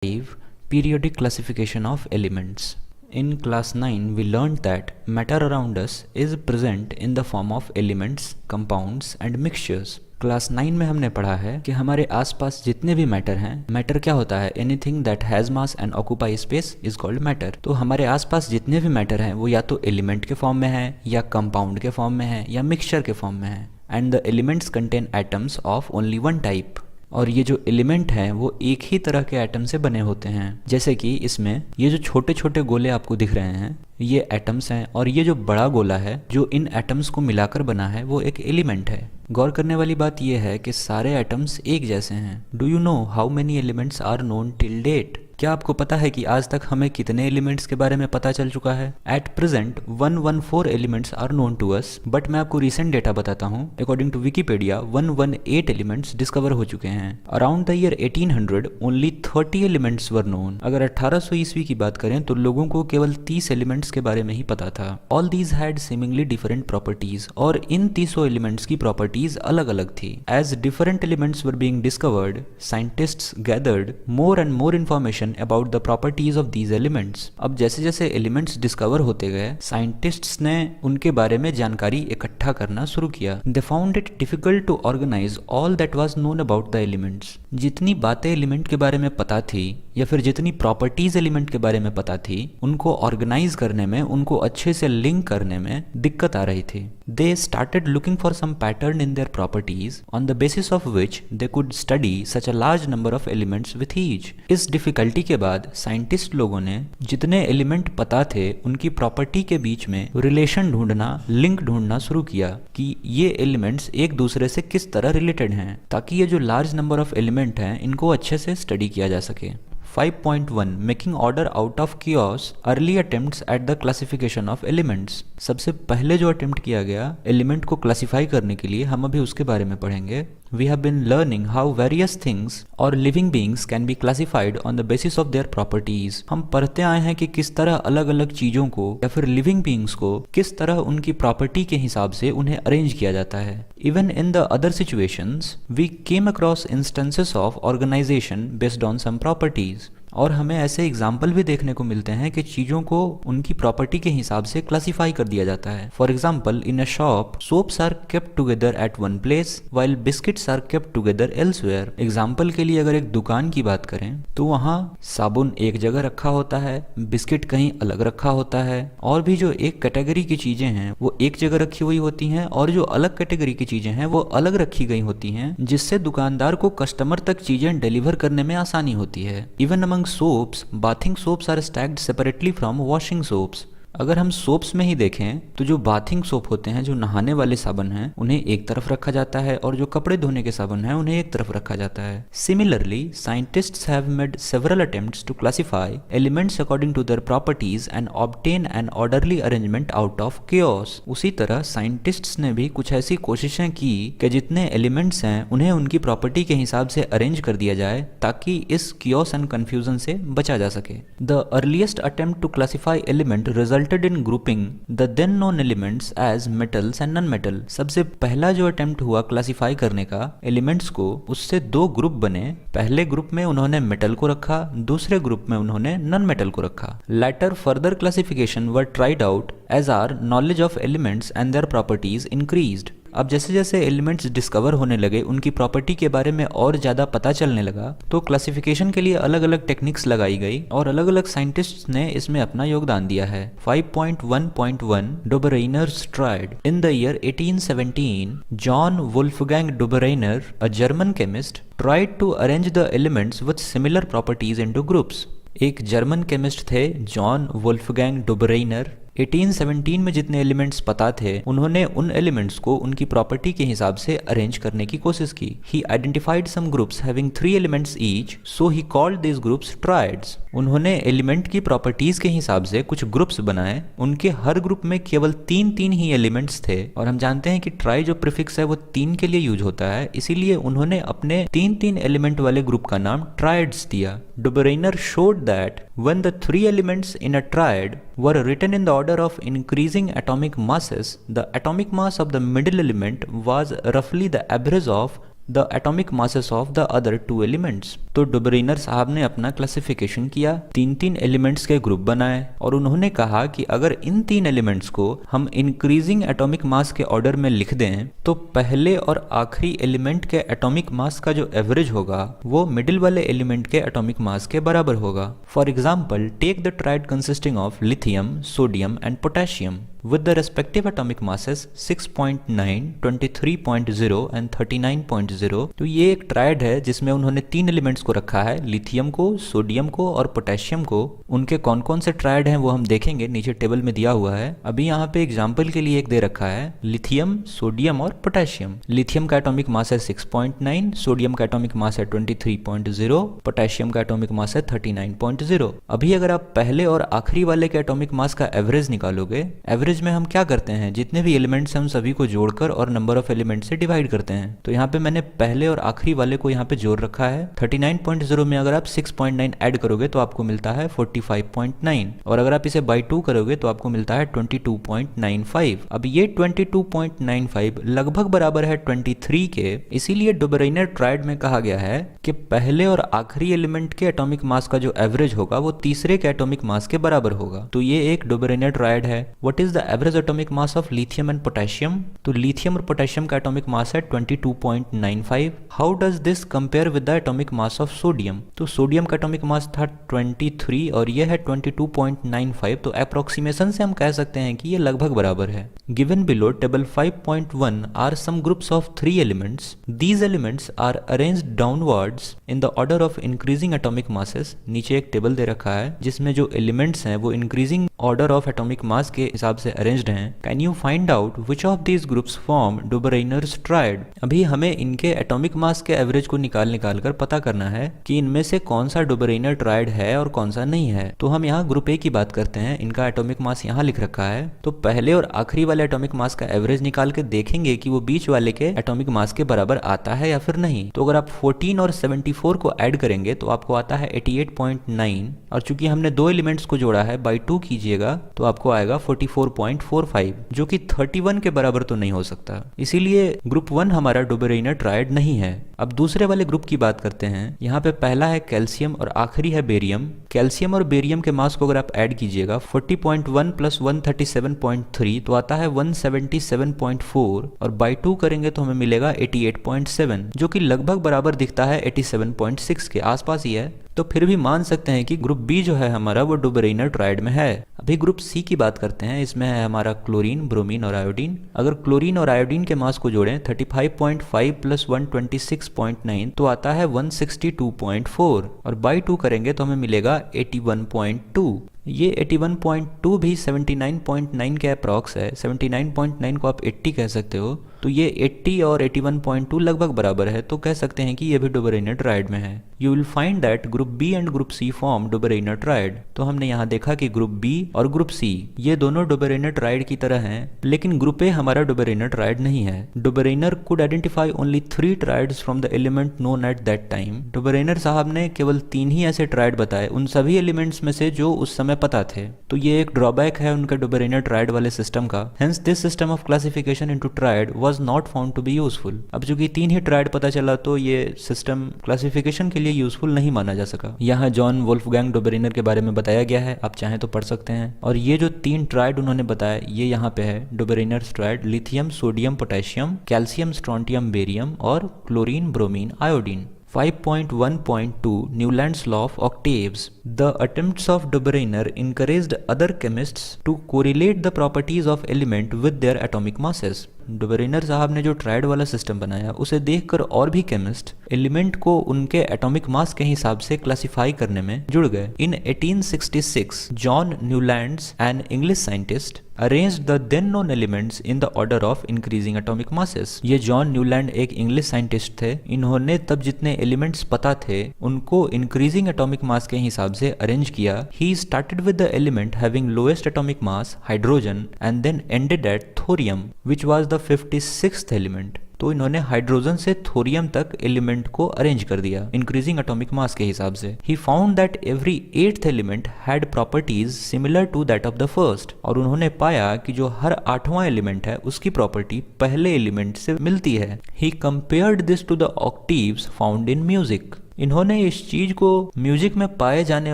5. Periodic classification of elements. In class 9, we learned that matter around us is present in the form of elements, compounds and mixtures. Class 9 में हमने पढ़ा है कि हमारे आसपास जितने भी मैटर हैं, मैटर क्या होता है? Anything that has mass and occupy space is called matter. तो हमारे आसपास जितने भी मैटर हैं वो या तो एलिमेंट के फॉर्म में है, या कंपाउंड के फॉर्म में है, या मिक्सचर के फॉर्म में है। And the elements contain atoms of only one type. और ये जो एलिमेंट हैं वो एक ही तरह के एटम से बने होते हैं। जैसे कि इसमें ये जो छोटे छोटे गोले आपको दिख रहे हैं ये एटम्स हैं, और ये जो बड़ा गोला है जो इन एटम्स को मिलाकर बना है वो एक एलिमेंट है। गौर करने वाली बात यह है कि सारे एटम्स एक जैसे हैं। Do you know how many elements are known till date? क्या आपको पता है कि आज तक हमें कितने एलिमेंट्स के बारे में पता चल चुका है? At present 114 elements are known to us, but मैं आपको रिसेंट डेटा बताता हूँ। According to Wikipedia 118 elements discover हो चुके हैं। Around the year 1800 only 30 elements were known. अगर 1800 ईस्वी की बात करें तो लोगों को केवल 30 एलिमेंट्स के बारे में ही पता था। All these had seemingly different properties, और इन 30 एलिमेंट्स की प्रॉपर्टीज अलग अलग थी। As different elements were being discovered, scientists gathered more and more information about the properties of these elements। अब जैसे जैसे एलिमेंट्स डिस्कवर होते गए, साइंटिस्ट्स ने उनके बारे में जानकारी इकट्ठा करना शुरू किया। They found it difficult to organize all that was known about the elements। जितनी बातें एलिमेंट के बारे में पता थी या फिर जितनी प्रॉपर्टीज एलिमेंट के बारे में पता थी, उनको ऑर्गेनाइज करने में, उनको अच्छे से लिंक करने में दिक्कत आ रही थी। They started looking for some pattern in their properties on the basis of which they could study such a large number of elements with each। इस डिफिकल्टी के बाद साइंटिस्ट लोगों ने जितने एलिमेंट पता थे उनकी प्रॉपर्टी के बीच में रिलेशन ढूंढना, लिंक ढूंढना शुरू किया कि ये एलिमेंट्स एक दूसरे से किस तरह रिलेटेड हैं, ताकि ये जो लार्ज नंबर ऑफ एलिमेंट हैं इनको अच्छे से स्टडी किया जा सके। 5.1 making order out of chaos, early attempts at the classification of elements. सबसे पहले जो अटेम्प्ट किया गया एलिमेंट को क्लासिफाई करने के लिए, हम अभी उसके बारे में पढ़ेंगे। We have been learning how various things or living beings can be classified on the basis of their properties। हम पढ़ते आए हैं कि किस तरह अलग अलग चीज़ों को या फिर लिविंग बींग्स को किस तरह उनकी प्रॉपर्टी के हिसाब से उन्हें अरेंज किया जाता है। Even in the other situations, we came across instances of organization based on some properties। और हमें ऐसे एग्जाम्पल भी देखने को मिलते हैं कि चीज़ों को उनकी प्रॉपर्टी के हिसाब से क्लासिफाई कर दिया जाता है। For example, in a shop soaps are kept together at one place while biscuits are kept together elsewhere. Example के लिए अगर एक दुकान की बात करें तो वहाँ साबुन एक जगह रखा होता है, बिस्किट कहीं अलग रखा होता है, और भी जो एक कैटेगरी की चीज़ें हैं वो एक जगह रखी हुई होती हैं, और जो अलग कैटेगरी की चीज़ें हैं वो अलग रखी गई होती हैं, जिससे दुकानदार को कस्टमर तक चीज़ें डिलीवर करने में आसानी होती है। Even among soaps, bathing soaps are stacked separately from washing soaps। अगर हम सोप्स में ही देखें तो जो बाथिंग सोप होते हैं, जो नहाने वाले साबुन हैं, उन्हें एक तरफ रखा जाता है, और जो कपड़े धोने के साबुन हैं उन्हें एक तरफ रखा जाता है। Similarly scientists have made several attempts to classify elements according to their properties and obtain an orderly arrangement out of chaos. उसी तरह साइंटिस्ट्स ने भी कुछ ऐसी कोशिशें की कि जितने एलिमेंट्स हैं उन्हें उनकी प्रॉपर्टी के हिसाब से अरेंज कर दिया जाए, ताकि इस कियोस एंड कंफ्यूजन से बचा जा सके। The earliest attempt to classify element resulted in grouping the then known elements as metals and non-metal। सबसे पहला जो अटेम्प्ट हुआ क्लासिफाई करने का एलिमेंट्स को, उससे दो ग्रुप बने। पहले ग्रुप में उन्होंने मेटल को रखा, दूसरे ग्रुप में उन्होंने नॉन मेटल को रखा। Later further classification were tried out as our knowledge of elements and their properties increased। अब जैसे जैसे एलिमेंट्स डिस्कवर होने लगे, उनकी प्रॉपर्टी के बारे में और ज़्यादा पता चलने लगा, तो क्लासिफिकेशन के लिए अलग अलग टेक्निक्स लगाई गई, और अलग अलग साइंटिस्ट्स ने इसमें अपना योगदान दिया है। 5.1.1 Dobereiner's triad. In the year 1817 John Wolfgang Dobereiner, a German chemist, tried to arrange the elements with similar properties into groups। एक जर्मन केमिस्ट थे जॉन वुल्फगैंग डोबरेइनर। 1817 में जितने एलिमेंट्स पता थे उन्होंने उन एलिमेंट्स को उनकी प्रॉपर्टी के हिसाब से अरेंज करने की कोशिश की। He identified some groups having 3 elements each, so he called these groups triads। उन्होंने एलिमेंट की प्रॉपर्टीज के हिसाब से कुछ ग्रुप्स बनाए, उनके हर ग्रुप में केवल 3 ही एलिमेंट्स थे, और हम जानते हैं कि ट्राई जो प्रीफिक्स है वो 3 के लिए यूज होता है, इसीलिए उन्होंने अपने 3 एलिमेंट वाले ग्रुप का नाम ट्रायड्स दिया। डोबरेइनर showed that when the 3 elements in a triad were written in the order of increasing atomic masses, the atomic mass of the middle element was roughly the average of the atomic masses of the other two elements. तो डुबरेनर साहब ने अपना classification किया, तीन तीन elements के group बनाए और उन्होंने कहा कि अगर इन तीन एलिमेंट्स को हम इंक्रीजिंग एटॉमिक मास के ऑर्डर में लिख दें तो पहले और आखिरी एलिमेंट के एटॉमिक मास का जो एवरेज होगा वो मिडिल वाले एलिमेंट के एटॉमिक मास के बराबर होगा। For example, take the triad consisting of lithium, sodium and potassium with the respective atomic masses 6.9, 23.0 and 39.0। तो ये एक ट्रायड है जिसमें उन्होंने तीन एलिमेंट्स को रखा है, लिथियम को, सोडियम को और पोटेशियम को। उनके कौन कौन से ट्रायड हैं वो हम देखेंगे, नीचे टेबल में दिया हुआ है। अभी यहाँ पे एग्जाम्पल के लिए एक दे रखा है, लिथियम, सोडियम और पोटेशियम। लिथियम का एटॉमिक मास है 6.9, सोडियम का एटॉमिक मास है 23.0, पोटेशियम का एटॉमिक मास है 39.0। अभी अगर आप पहले और आखिरी वाले के एटॉमिक मास का एवरेज निकालोगे, एवरेज में हम क्या करते हैं, जितने भी एलिमेंट्स हैं हम सभी को जोड़कर और नंबर ऑफ एलिमेंट से डिवाइड करते हैं। तो यहाँ पे मैंने पहले और आखिरी वाले को यहाँ पे जोड़ रखा है। 39.0 में अगर आप 6.9 ऐड करोगे तो आपको मिलता है 45.9 और अगर आप इसे बाई 2 करोगे तो आपको मिलता है 22.95। अब ये 22.95 लगभग बराबर है 23 के, इसीलिए डुबरेनर ट्रायड में कहा गया है कि पहले और आखिरी एलिमेंट के एटॉमिक मास का जो एवरेज होगा वो तीसरे के एटॉमिक मास के बराबर होगा। तो ये एक डुबरेनर ट्रायड है। What is the average atomic mass of lithium and potassium? तो लिथियम और पोटेशियम का एटॉमिक मास है 22.95। How does this compare with the atomic mass of sodium? तो सोडियम का एटॉमिक मास था 23 और ये है 22.95। तो अप्रोक्सीमेशन से हम कह सकते हैं कि ये लगभग बराबर है। Given below table 5.1 are some groups of 3 elements. These elements are arranged downwards in the order of increasing atomic masses. नीचे एक टेबल दे रखा है जिसमें जो एलिमेंट्स हैं वो increasing order of atomic mass के हिसाब से अरेंज्ड हैं। Can you find out which of these groups form Dobereiner's triad? अभी हमें इनके एटॉमिक मास के एवरेज को निकाल कर पता करना है कि इनमें से कौन सा डुबरेनर ट्रायड है और कौन सा नहीं है। तो हम यहाँ ग्रुप ए की बात करते हैं, इनका एटॉमिक मास यहाँ लिख रखा है। तो पहले और आखिरी वाले एटॉमिक मास का एवरेज निकाल के देखेंगे कि वो बीच वाले के एटॉमिक मास के बराबर आता है या फिर नहीं। तो अगर आप 14 और 74 को ऐड करेंगे तो आपको आता है 88.9 और चूंकि हमने दो एलिमेंट्स को जोड़ा है, बाई 2 कीजिएगा तो आपको आएगा 44.45, जो कि 31 के बराबर तो नहीं हो सकता। इसीलिए ग्रुप 1 हमारा डुबरेनर ट्रायड नहीं है। अब दूसरे वाले ग्रुप की बात करते हैं। यहाँ पे पहला है कैल्शियम और आखिरी है बेरियम। कैल्शियम और बेरियम के मास को अगर आप ऐड कीजिएगा 40.1 प्लस 137.3 तो आता है 177.4 और बाई 2 करेंगे तो हमें मिलेगा 88.7, जो कि लगभग बराबर दिखता है 87.6 के आसपास ही है। तो फिर भी मान सकते हैं कि ग्रुप बी जो है हमारा वो डुबरेनर ट्रायड में है। अभी ग्रुप सी की बात करते हैं। इसमें है हमारा क्लोरीन, ब्रोमीन और आयोडीन। अगर क्लोरीन और आयोडीन के मास को जोड़ें 35.5 प्लस 126.9 तो आता है 162.4 और बाई 2 करेंगे तो हमें मिलेगा 81.2। ये 81.2 भी 79.9 के अप्रॉक्स है। 79.9 को आप 80 कह सकते हो। तो ये 80 और 81.2 लगभग बराबर है, तो कह सकते हैं कि ये भी डुबरेनर ट्रायड में है। You will find that group B and group C form Dobereiner triad. तो हमने यहाँ देखा कि ग्रुप बी और ग्रुप सी ये दोनों डुबरेनर ट्रायड की तरह हैं, लेकिन ग्रुप ए हमारा डुबरेनर ट्रायड नहीं है। Dobereiner could identify only 3 triads from the element known at that time. Dobereiner साहब ने केवल 3 ही ऐसे ट्रायड बताए उन सभी एलिमेंट्स में से जो उस समय पता थे। तो ये एक ड्रॉबैक है उनके डुबरेनर ट्रायड वाले सिस्टम का। Hence this system of classification into triad was not found to be useful. अब चूंकि 3 ही ट्रायड पता चला तो ये सिस्टम क्लासिफिकेशन के लिए यूजफुल नहीं माना जा सका। यहाँ जॉन वोल्फगैंग डुबरेनर के बारे में बताया गया है, आप चाहें तो पढ़ सकते हैं। और ये जो 3 ट्रायड उन्होंने बताया ये यहाँ पे है Dobereiner triad: lithium, sodium, potassium, calcium, strontium, barium और chlorine, bromine, iodine. 5.1.2 Newland's law of octaves. The attempts of Dobereiner encouraged other chemists to correlate the properties of element with their atomic masses. डुबरेनर साहब ने जो triad वाला system बनाया उसे देखकर और भी केमिस्ट एलिमेंट को उनके एटॉमिक मास के हिसाब से क्लासिफाई करने में जुड़ गए। इन 1866 John Newlands, an English scientist, arranged the then known elements in the order of increasing atomic masses. ये जॉन न्यूलैंड एक इंग्लिश साइंटिस्ट थे। इन्होंने तब जितने एलिमेंट्स पता थे उनको इंक्रीजिंग एटॉमिक मास के हिसाब से अरेंज किया। He started with the element having lowest atomic mass, hydrogen, and then ended at thorium, which was the 56th element. तो इन्होंने हाइड्रोजन से थोरियम तक एलिमेंट को अरेंज कर दिया इंक्रीजिंग एटॉमिक मास के हिसाब से। He found that every 8th element had properties similar to that of the first, और उन्होंने पाया कि जो हर 8वां एलिमेंट है उसकी प्रॉपर्टी पहले एलिमेंट से मिलती है। He compared this to the octaves found in music. इन्होंने इस चीज को म्यूजिक में पाए जाने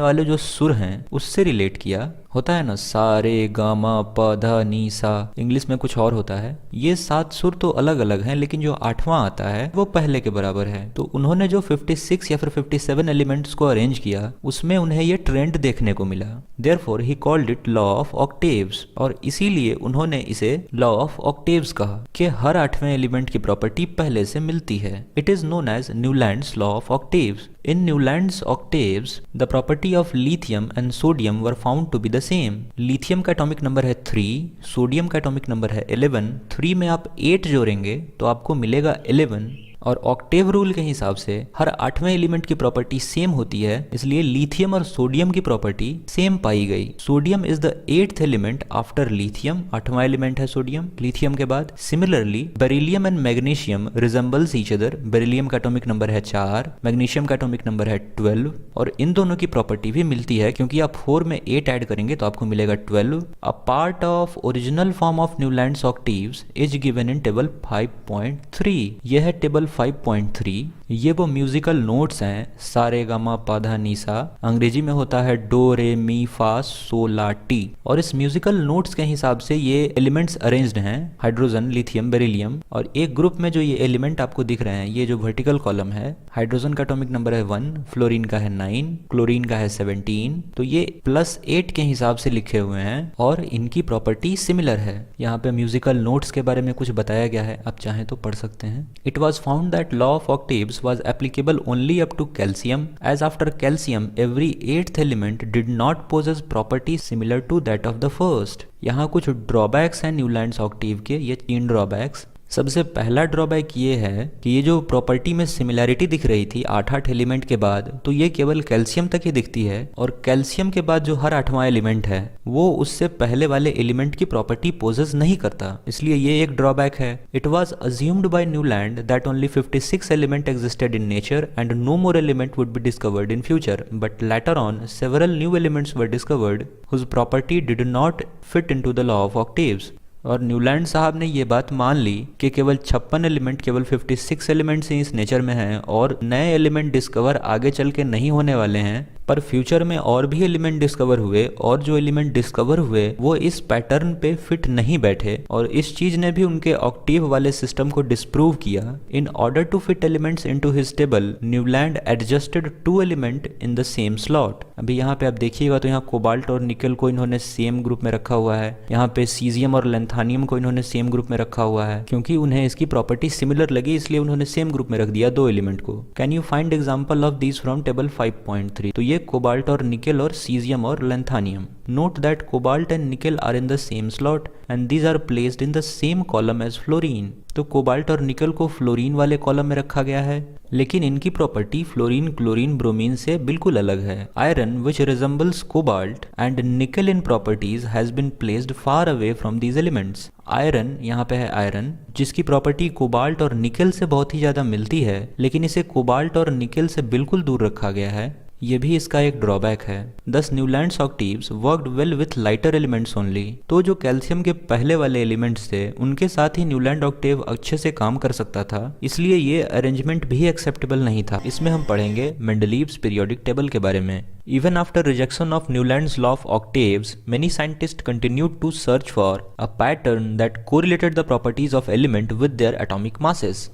वाले जो सुर हैं उससे रिलेट किया। होता है ना सा रे गा मा पा धा नी सा, इंग्लिश में कुछ और होता है। ये 7 सुर तो अलग अलग हैं, लेकिन जो 8वां आता है वो पहले के बराबर है। तो उन्होंने जो 56 या फिर 57 एलिमेंट्स को अरेंज किया उसमें उन्हें ये ट्रेंड देखने को मिला। Therefore he called it law of octaves, और इसीलिए उन्होंने इसे लॉ ऑफ ऑक्टेव्स कहा कि हर 8वें एलिमेंट की प्रॉपर्टी पहले से मिलती है। It is known as Newlands law of octaves. In Newland's octaves, the property of lithium and sodium were found to be the same. Lithium का एटॉमिक नंबर है 3, sodium का एटॉमिक नंबर है 11। 3 में आप 8 जोड़ेंगे तो आपको मिलेगा 11, और ऑक्टेव रूल के हिसाब से हर 8वें एलिमेंट की प्रॉपर्टी सेम होती है, इसलिए लिथियम और सोडियम की प्रॉपर्टी सेम पाई गई। Sodium is the 8th element after lithium, 8वां एलिमेंट है सोडियम लिथियम के बाद। Similarly beryllium and magnesium resembles each other. Beryllium का एटॉमिक नंबर है 4, मैग्नीशियम का एटॉमिक नंबर है 12, और इन दोनों की प्रॉपर्टी भी मिलती है, क्योंकि आप 4 में 8 ऐड करेंगे तो आपको मिलेगा 12। A part of original form of Newlands octaves is given in table 5.3। यह है टेबल 5.3। ये वो म्यूजिकल नोट्स हैं सा रे गा मा पा धा नी सा, अंग्रेजी में होता है डो रे मी फा सो ला टी, और इस म्यूजिकल नोट्स के हिसाब से ये एलिमेंट्स अरेंज्ड हैं, हाइड्रोजन लिथियम बेरिलियम। और एक ग्रुप में जो ये एलिमेंट आपको दिख रहे हैं, ये जो वर्टिकल कॉलम है, हाइड्रोजन का एटॉमिक नंबर है 1, फ्लोरीन का है 9, क्लोरीन का है 17, तो ये +8 के हिसाब से लिखे हुए हैं और इनकी प्रॉपर्टी सिमिलर है। यहाँ पे म्यूजिकल नोट्स के बारे में कुछ बताया गया है, आप चाहें तो पढ़ सकते हैं। It was found that law of octaves was applicable only up to calcium, as after calcium every 8th element did not possess properties similar to that of the first। यहाँ कुछ ड्रॉबैक्स हैं न्यूलैंड्स ऑक्टेव के, ये 3 drawbacks. सबसे पहला drawback ये है कि ये जो प्रॉपर्टी में सिमिलैरिटी दिख रही थी 8 एलिमेंट के बाद, तो ये केवल कैल्शियम तक ही दिखती है, और कैल्शियम के बाद जो हर 8वां एलिमेंट है वो उससे पहले वाले एलिमेंट की प्रॉपर्टी पोजेस नहीं करता, इसलिए ये एक ड्रॉबैक है। It was assumed by Newland that only 56 element existed in nature and no more element would be discovered in future, but later on several new elements were discovered whose property did not fit into the law of octaves. और Newland साहब ने ये बात मान ली कि केवल 56 element, केवल 56 elements ही इस नेचर में हैं और नए एलिमेंट डिस्कवर आगे चल के नहीं होने वाले हैं, पर फ्यूचर में और भी एलिमेंट डिस्कवर हुए, और जो एलिमेंट डिस्कवर हुए वो इस पैटर्न पे फिट नहीं बैठे, और इस चीज ने भी उनके ऑक्टेव वाले सिस्टम को डिस्प्रूव किया। In order to fit elements into his table, Newland adjusted 2 element in the same slot. अभी यहाँ पे आप देखिएगा तो यहाँ कोबाल्ट और निकल को इन्होंने सेम ग्रुप में रखा हुआ है, यहाँ पे सीजियम और लेंथानियम को इन्होंने सेम ग्रुप में रखा हुआ है, क्योंकि उन्हें इसकी प्रॉपर्टी सिमिलर लगी, इसलिए उन्होंने सेम ग्रुप में रख दिया 2 एलिमेंट को। Can you find example of these from table 5.3? तो ये कोबाल्ट और निकेल और सीजियम और lanthanum. Note that cobalt and nickel are in the same slot and these are placed in the same column as fluorine. तो cobalt और nickel को fluorine वाले column में रखा गया है, लेकिन इनकी प्रॉपर्टी फ्लोरीन, क्लोरीन, ब्रोमीन से बिल्कुल अलग है। Iron which resembles cobalt and nickel in properties has been placed far away from these elements. Iron, यहाँ पे है आयरन, जिसकी प्रॉपर्टी कोबाल्ट और निकेल से बहुत ही ज्यादा मिलती है, लेकिन इसे कोबाल्ट और निकेल से बिल्कुल दूर रखा गया है, ये भी इसका एक ड्रॉबैक है। दस Newlands octaves worked well with lighter elements only. तो जो कैल्शियम के पहले वाले एलिमेंट्स थे उनके साथ ही न्यूलैंड ऑक्टेव अच्छे से काम कर सकता था, इसलिए ये अरेंजमेंट भी एक्सेप्टेबल नहीं था। इसमें हम पढ़ेंगे मेंडलीव्स पीरियोडिक टेबल के बारे में। Even after rejection of Newland's law of octaves, many scientists continued to search for a pattern that correlated the properties of element with their atomic masses.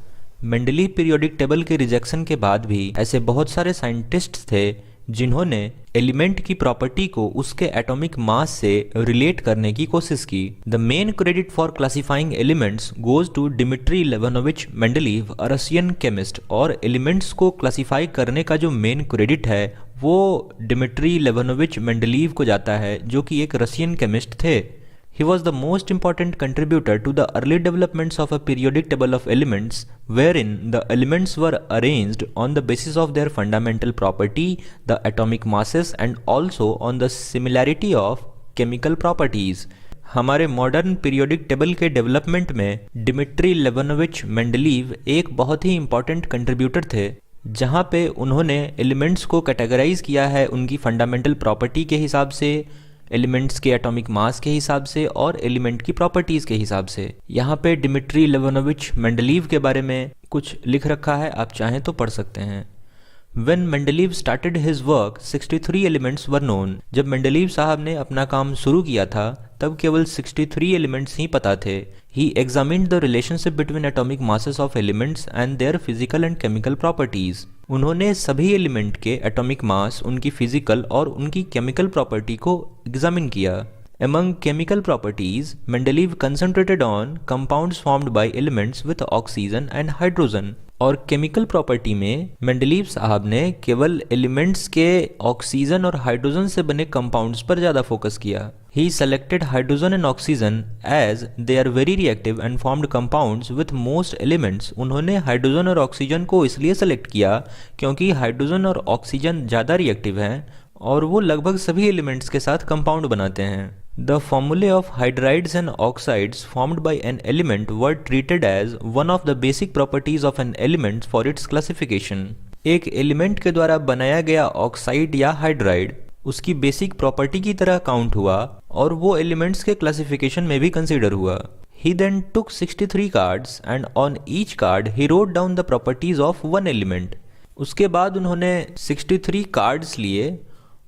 Mendeleev periodic table के rejection के बाद भी ऐसे बहुत सारे साइंटिस्ट्स थे जिन्होंने element की प्रॉपर्टी को उसके एटॉमिक मास से रिलेट करने की कोशिश की। The main credit for classifying elements goes to Dmitri Levanovich Mendeleev, a Russian chemist. और एलिमेंट्स को क्लासिफाई करने का जो मेन क्रेडिट है वो डिमिट्री लेवानोविच मेंडलीव को जाता है, जो कि एक रशियन केमिस्ट थे। He was the most important contributor to the early developments of a periodic table of elements, wherein the elements were arranged on the basis of their fundamental property, the atomic masses, and also on the similarity of chemical properties. हमारे modern periodic table के development में Dmitry लेवनोविच Mendeleev एक बहुत ही important contributor थे, जहाँ पे उन्होंने elements को कैटेगराइज किया है उनकी फंडामेंटल प्रॉपर्टी के हिसाब से, एलिमेंट्स के एटॉमिक मास के हिसाब से और एलिमेंट की प्रॉपर्टीज़ के हिसाब से। यहाँ पे डिमिट्री लेवनोविच मेंडलीव के बारे में कुछ लिख रखा है, आप चाहें तो पढ़ सकते हैं। When Mendeleev started his work, 63 elements were known. जब मेंडलीव साहब ने अपना काम शुरू किया था तब केवल 63 एलिमेंट्स ही पता थे। He examined the relationship between atomic masses of elements and their physical and chemical properties. उन्होंने सभी एलिमेंट के एटॉमिक मास, उनकी फिजिकल और उनकी केमिकल प्रॉपर्टी को एग्जामिन किया। Among chemical properties, Mendeleev concentrated on compounds formed by elements with oxygen and hydrogen. और chemical property में मेंडलीव साहब ने केवल एलिमेंट्स के ऑक्सीजन और हाइड्रोजन से बने कंपाउंड्स पर ज़्यादा फोकस किया। He selected hydrogen and oxygen as they are very reactive and formed compounds with most elements. उन्होंने हाइड्रोजन और ऑक्सीजन को इसलिए सेलेक्ट किया क्योंकि हाइड्रोजन और ऑक्सीजन ज़्यादा रिएक्टिव हैं और वो लगभग सभी एलिमेंट्स के साथ कंपाउंड बनाते हैं। The formulae of hydrides and oxides formed by an element were treated as one of the basic properties of an element for its classification. एक एलिमेंट के द्वारा बनाया गया ऑक्साइड या हाइड्राइड उसकी बेसिक प्रॉपर्टी की तरह काउंट हुआ और वो एलिमेंट्स के क्लासिफिकेशन में भी कंसीडर हुआ। He then took 63 cards and on each card he wrote down the properties of one element. उसके बाद उन्होंने 63 कार्ड्स लिए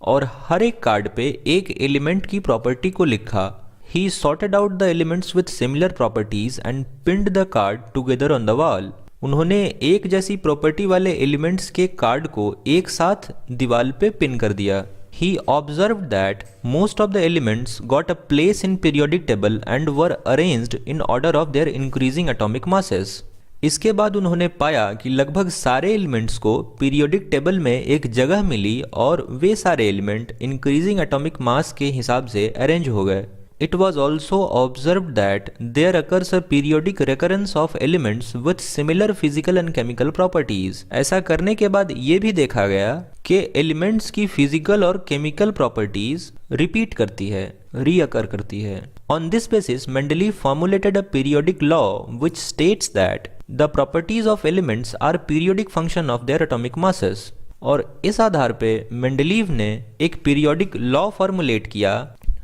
और हर एक कार्ड पे एक एलिमेंट की प्रॉपर्टी को लिखा। He sorted out the elements with similar properties and pinned the card together on the wall. उन्होंने एक जैसी प्रॉपर्टी वाले एलिमेंट्स के कार्ड को एक साथ दीवार पे पिन कर दिया। He observed that most of the elements got a place in periodic table and were arranged in order of their increasing atomic masses. इसके बाद उन्होंने पाया कि लगभग सारे एलिमेंट्स को पीरियोडिक टेबल में एक जगह मिली और वे सारे एलिमेंट इंक्रीजिंग एटॉमिक मास के हिसाब से अरेंज हो गए। It was also observed that there occurs a periodic recurrence of elements with similar physical and chemical properties. ऐसा करने के बाद ये भी देखा गया कि एलिमेंट्स की फिजिकल और केमिकल प्रॉपर्टीज रिपीट करती है, रीअकर करती है। On this basis, Mendeleev formulated a periodic law which states that the properties of elements are periodic function of their atomic masses. और इस आधार पे मेंडलीव ने एक पीरियोडिक लॉ फॉर्मुलेट किया।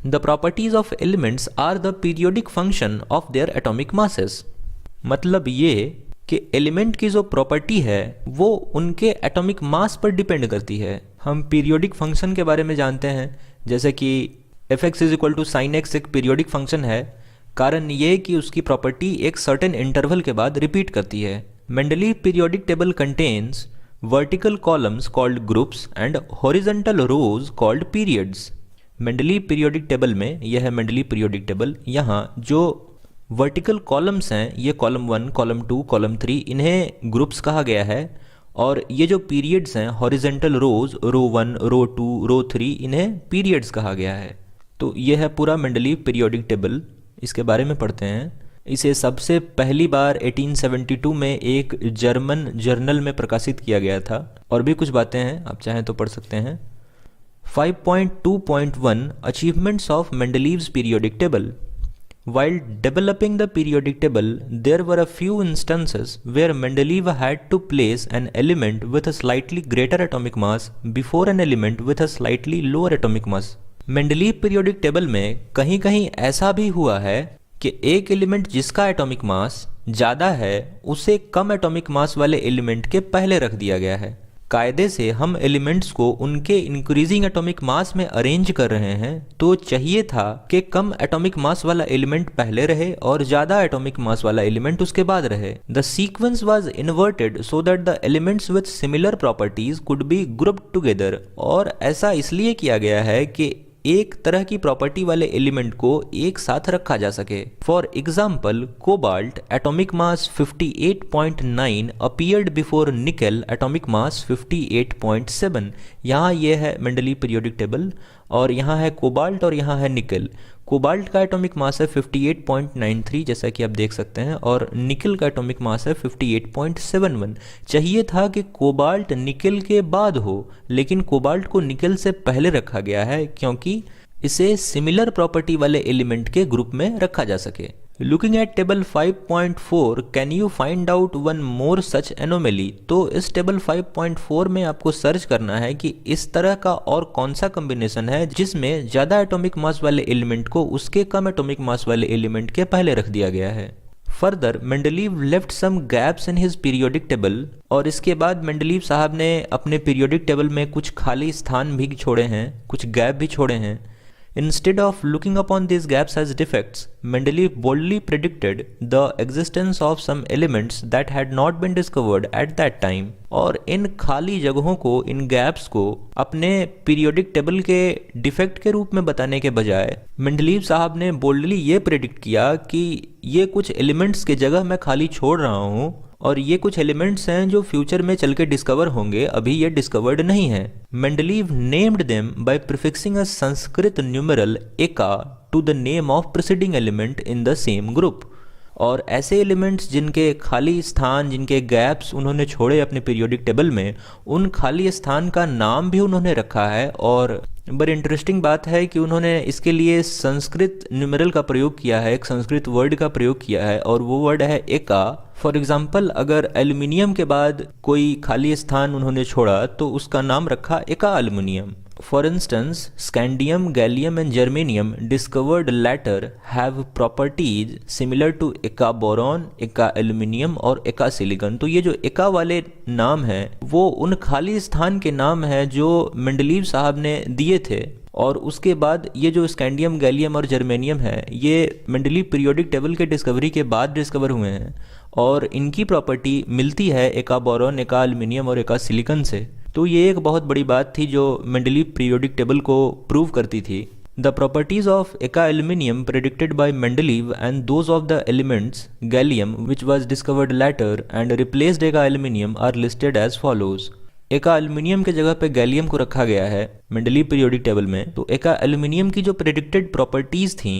The properties of elements are the periodic function of their atomic masses. मतलब ये कि element की जो प्रॉपर्टी है वो उनके एटॉमिक मास पर डिपेंड करती है। हम पीरियोडिक फंक्शन के बारे में जानते हैं, जैसे कि fx is equal to sine X एक पीरियोडिक फंक्शन है। कारण ये कि उसकी प्रॉपर्टी एक सर्टेन इंटरवल के बाद रिपीट करती है। Mendeleev periodic table contains vertical columns called groups and horizontal rows called periods. Mendeleev periodic table में, यह है मेंडलीव पीरियोडिक टेबल, यहाँ जो वर्टिकल कॉलम्स हैं ये कॉलम 1, कॉलम 2, कॉलम 3 इन्हें ग्रुप्स कहा गया है और ये जो पीरियड्स हैं हॉरिजॉन्टल रोज, रो 1, रो 2, रो 3 इन्हें पीरियड्स कहा गया है। तो यह है पूरा मेंडलीव पीरियोडिक टेबल, इसके बारे में पढ़ते हैं। इसे सबसे पहली बार 1872 में एक जर्मन जर्नल में प्रकाशित किया गया था। और भी कुछ बातें हैं, आप चाहें तो पढ़ सकते हैं। 5.2.1 Achievements of Mendeleev's periodic table. While developing the periodic table, there were a few instances where Mendeleev had to place an element with a slightly greater atomic mass before an element with a slightly lower atomic mass. Mendeleev periodic table में कहीं कहीं ऐसा भी हुआ है कि एक element जिसका एटॉमिक मास ज़्यादा है उसे कम एटॉमिक मास वाले एलिमेंट के पहले रख दिया गया है। कायदे से हम एलिमेंट्स को उनके इंक्रीजिंग एटॉमिक मास में अरेंज कर रहे हैं, तो चाहिए था कि कम एटॉमिक मास वाला एलिमेंट पहले रहे और ज़्यादा एटॉमिक मास वाला एलिमेंट उसके बाद रहे। The sequence was inverted so that the elements with similar properties could be grouped together. और ऐसा इसलिए किया गया है कि एक तरह की प्रॉपर्टी वाले एलिमेंट को एक साथ रखा जा सके। For example, cobalt atomic mass 58.9 appeared before निकल एटॉमिक मास 58.7। यहाँ ये है मेंडलीव पीरियोडिक टेबल और यहाँ है कोबाल्ट और यहाँ है निकल। कोबाल्ट का एटॉमिक मास है 58.93 जैसा कि आप देख सकते हैं और निकल का एटॉमिक मास है 58.71। चाहिए था कि कोबाल्ट निकल के बाद हो, लेकिन कोबाल्ट को निकल से पहले रखा गया है क्योंकि इसे सिमिलर प्रॉपर्टी वाले एलिमेंट के ग्रुप में रखा जा सके। Looking at table 5.4 can you find out one more such anomaly. तो इस टेबल 5.4 में आपको सर्च करना है कि इस तरह का और कौन सा कॉम्बिनेशन है जिसमें ज़्यादा एटॉमिक मास वाले एलिमेंट को उसके कम एटॉमिक मास वाले एलिमेंट के पहले रख दिया गया है। Further Mendeleev left some gaps in his periodic table, और इसके बाद मेंडलीव साहब ने अपने पीरियोडिक टेबल में कुछ खाली स्थान भी छोड़े हैं, कुछ गैप भी छोड़े हैं। Instead of looking upon these gaps as defects, Mendeleev boldly predicted the existence of some elements that had not been discovered at that time. और इन खाली जगहों को, इन गैप्स को अपने पीरियोडिक टेबल के डिफेक्ट के रूप में बताने के बजाय मेंडलीव साहब ने बोल्डली ये प्रेडिक्ट किया कि ये कुछ एलिमेंट्स की जगह मैं खाली छोड़ रहा हूँ और ये कुछ एलिमेंट्स हैं जो फ्यूचर में चल के डिस्कवर होंगे, अभी ये डिस्कवर्ड नहीं है। Mendeleev named them by prefixing a Sanskrit numeral eka to the name of preceding element in the same group. और ऐसे एलिमेंट्स जिनके खाली स्थान, जिनके गैप्स उन्होंने छोड़े अपने पीरियोडिक टेबल में, उन खाली स्थान का नाम भी उन्होंने रखा है। और बड़ी इंटरेस्टिंग बात है कि उन्होंने इसके लिए संस्कृत न्यूमेरल का प्रयोग किया है, एक संस्कृत वर्ड का प्रयोग किया है, और वो वर्ड है एका। फॉर एग्जाम्पल, अगर एल्यूमिनियम के बाद कोई खाली स्थान उन्होंने छोड़ा तो उसका नाम रखा एका aluminium. For instance, scandium, gallium and germanium discovered later have properties similar to eka boron, eka aluminium और eka silicon। तो ये जो eka वाले नाम हैं वो उन खाली स्थान के नाम हैं जो मेंडलीव साहब ने दिए थे। और उसके बाद ये जो स्कैंडियम, गैलियम और जर्मेनियम है ये मेंडलीव पीरियोडिक टेबल के डिस्कवरी के बाद डिस्कवर हुए हैं और इनकी प्रॉपर्टी मिलती है एका बोरॉन, एका एल्यूमिनियम और एका सिलिकॉन से। तो ये एक बहुत बड़ी बात थी जो मेंडलीव पीरियोडिक टेबल को प्रूव करती थी। The properties of eka aluminium predicted by Mendeleev and those of the elements gallium which was discovered later and replaced eka aluminium are listed as follows. Eka aluminium के जगह पे गैलियम को रखा गया है मेंडलीव पीरियोडिक टेबल में। तो एका एल्यूमिनियम की जो प्रेडिक्टेड प्रॉपर्टीज थी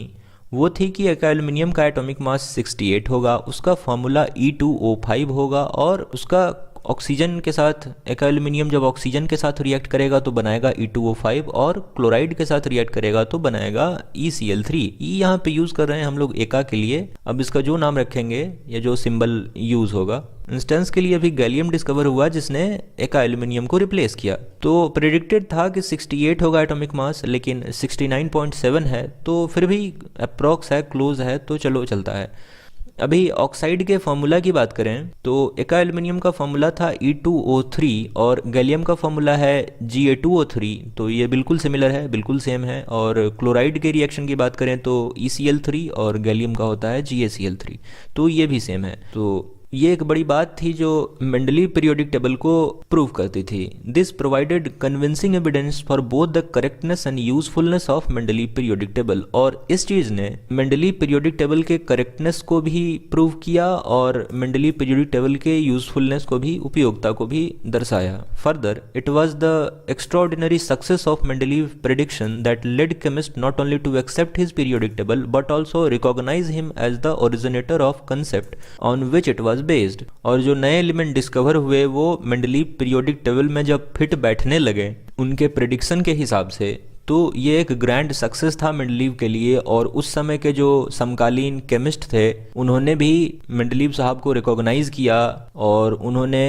वो थी कि एका एल्यूमिनियम का एटॉमिक मास 68 होगा, उसका फॉर्मूला E2O5 होगा और उसका ऑक्सीजन के साथ, एका एल्यूमिनियम जब ऑक्सीजन के साथ रिएक्ट करेगा तो बनाएगा E2O5 और क्लोराइड के साथ रिएक्ट करेगा तो बनाएगा ECl3। ई यहाँ पे यूज़ कर रहे हैं हम लोग एका के लिए। अब इसका जो नाम रखेंगे या जो सिंबल यूज़ होगा, इंस्टेंस के लिए अभी गैलियम डिस्कवर हुआ जिसने एका एल्यूमिनियम को रिप्लेस किया। तो प्रेडिक्टेड था कि 68 होगा एटॉमिक मास, लेकिन 69.7 है, तो फिर भी अप्रॉक्स है, क्लोज है, तो चलो चलता है। अभी ऑक्साइड के फार्मूला की बात करें तो एका एल्यूमिनियम का फार्मूला था E2O3 और गैलियम का फार्मूला है Ga2O3। तो ये बिल्कुल सिमिलर है, बिल्कुल सेम है। और क्लोराइड के रिएक्शन की बात करें तो ECl3 और गैलियम का होता है GaCl3, तो ये भी सेम है। तो ये एक बड़ी बात थी जो मेंडलीव पीरियोडिक टेबल को प्रूव करती थी। This provided convincing evidence for both the correctness and usefulness of Mendeleev periodic table. और इस चीज़ ने मेंडलीव पीरियोडिक टेबल के करेक्टनेस को भी प्रूव किया और मेंडलीव पीरियोडिक टेबल के यूजफुलनेस को भी, उपयोगिता को भी दर्शाया। Further it was the extraordinary success of Mendeleev prediction that led chemist not only to accept his periodic table but also recognise him as the originator of concept on which it was based. और जो नए element discover हुए वो Mendeleev periodic table में जब fit बैठने लगे उनके प्रेडिक्शन के हिसाब से, तो ये एक ग्रैंड सक्सेस था मेंडलीव के लिए। और उस समय के जो समकालीन केमिस्ट थे उन्होंने भी मेंडलीव साहब को रिकॉग्नाइज किया और उन्होंने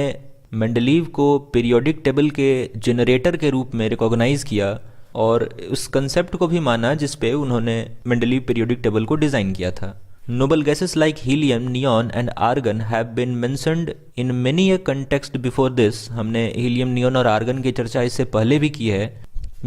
मेंडलीव को पीरियोडिक टेबल के जनरेटर के रूप में रिकॉग्नाइज किया और उस कंसेप्ट को भी माना जिस पे उन्होंने मेंडलीव पीरियोडिक टेबल को डिज़ाइन किया था। Noble gases like helium, neon and argon have been mentioned in many a context before this। हमने हीलियम, नियॉन और आर्गन की चर्चा इससे पहले भी की है।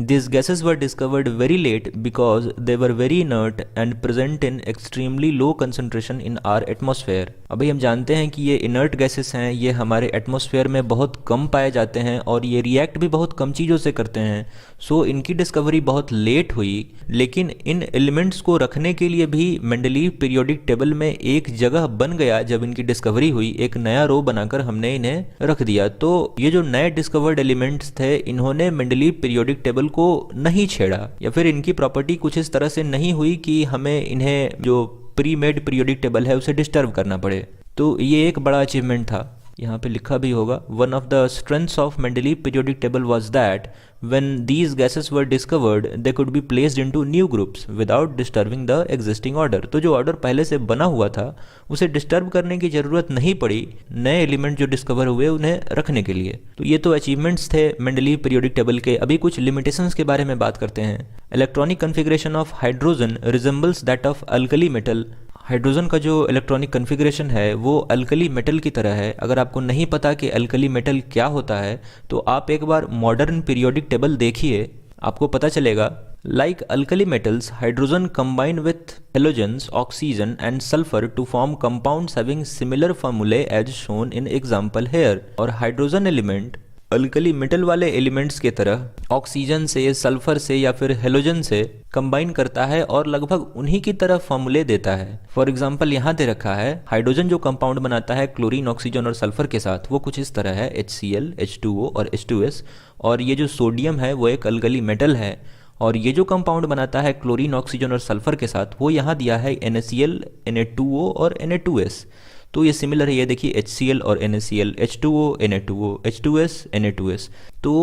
These gases were discovered very late because they were very inert and present in extremely low concentration in our atmosphere। अभी हम जानते हैं कि ये inert gases हैं, ये हमारे एटमॉस्फेयर में बहुत कम पाए जाते हैं और ये रिएक्ट भी बहुत कम चीज़ों से करते हैं। सो इनकी डिस्कवरी बहुत लेट हुई, लेकिन इन एलिमेंट्स को रखने के लिए भी मेंडलीव पीरियोडिक टेबल में एक जगह बन गया। जब इनकी डिस्कवरी हुई एक नया रो बनाकर हमने इन्हें रख दिया। तो ये जो नए डिस्कवर्ड एलिमेंट्स थे इन्होंने मेंडलीव पीरियोडिक टेबल को नहीं छेड़ा या फिर इनकी प्रॉपर्टी कुछ इस तरह से नहीं हुई कि हमें इन्हें जो प्री मेड पीरियोडिक टेबल है उसे डिस्टर्ब करना पड़े। तो ये एक बड़ा अचीवमेंट था, यहाँ पे लिखा भी होगा। One of the strengths of Mendeleev periodic table was that when these gases were discovered they could be placed into new groups without disturbing the existing order। तो जो ऑर्डर पहले से बना हुआ था उसे डिस्टर्ब करने की ज़रूरत नहीं पड़ी नए एलिमेंट जो डिस्कवर हुए उन्हें रखने के लिए। तो ये तो अचीवमेंट्स थे मेंडलीव पीरियोडिक टेबल के। अभी कुछ लिमिटेशंस के बारे में बात करते हैं। Electronic configuration of hydrogen resembles that of alkali metal. Hydrogen का जो इलेक्ट्रॉनिक कन्फिग्रेशन है वो अल्कली मेटल की तरह है। अगर आपको नहीं पता कि अल्कली मेटल क्या होता है तो आप एक बार मॉडर्न पीरियोडिक टेबल देखिए, आपको पता चलेगा। Like alkali metals, hydrogen combine with halogens, oxygen and sulphur to form compounds having similar formulae as shown in example here. और हाइड्रोजन एलिमेंट अल्कली मेटल वाले एलिमेंट्स के तरह ऑक्सीजन से, सल्फर से या फिर हेलोजन से कंबाइन करता है और लगभग उन्हीं की तरह फॉर्मूले देता है। फॉर एग्जांपल यहाँ दे रखा है, हाइड्रोजन जो कंपाउंड बनाता है क्लोरीन, ऑक्सीजन और सल्फर के साथ वो कुछ इस तरह है, HCl, H2O और H2S। और ये जो सोडियम है वो एक अल्कली मेटल है और ये जो कंपाउंड बनाता है क्लोरीन, ऑक्सीजन और सल्फर के साथ वो यहाँ दिया है NaCl, Na2O और Na2S। तो ये सिमिलर है, ये देखिए HCl और NaCl, H2O, Na2O, H2S, Na2S। तो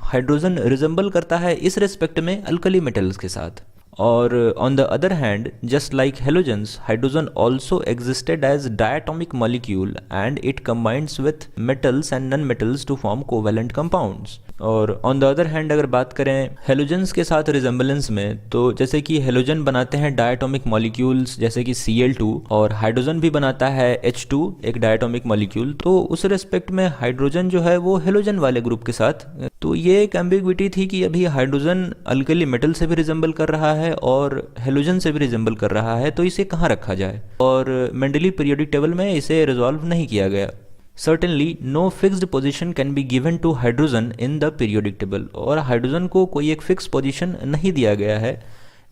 हाइड्रोजन रिजेंबल करता है इस रेस्पेक्ट में अल्कली मेटल्स के साथ। और on the other hand, just like halogens, hydrogen also existed as diatomic molecule and it combines with metals and non metals to form covalent compounds. और on the other hand अगर बात करें halogens के साथ resemblance में, तो जैसे कि हेलोजन बनाते हैं डायटोमिक मॉलिक्यूल्स जैसे कि Cl2 और हाइड्रोजन भी बनाता है H2 एक डायटोमिक मॉलिक्यूल। तो उस रेस्पेक्ट में हाइड्रोजन जो है वो हेलोजन वाले ग्रुप के साथ। तो ये एक एम्बिग्विटी थी कि अभी हाइड्रोजन अल्कली मेटल से भी रिजेंबल कर रहा है और हेलोजन से भी रिजेंबल कर रहा है, तो इसे कहाँ रखा जाए। और मेंडलीव पीरियोडिक टेबल में इसे रिजॉल्व नहीं किया गया। Certainly no fixed position can be given to hydrogen in the periodic table। और हाइड्रोजन को कोई एक फिक्स पोजीशन नहीं दिया गया है,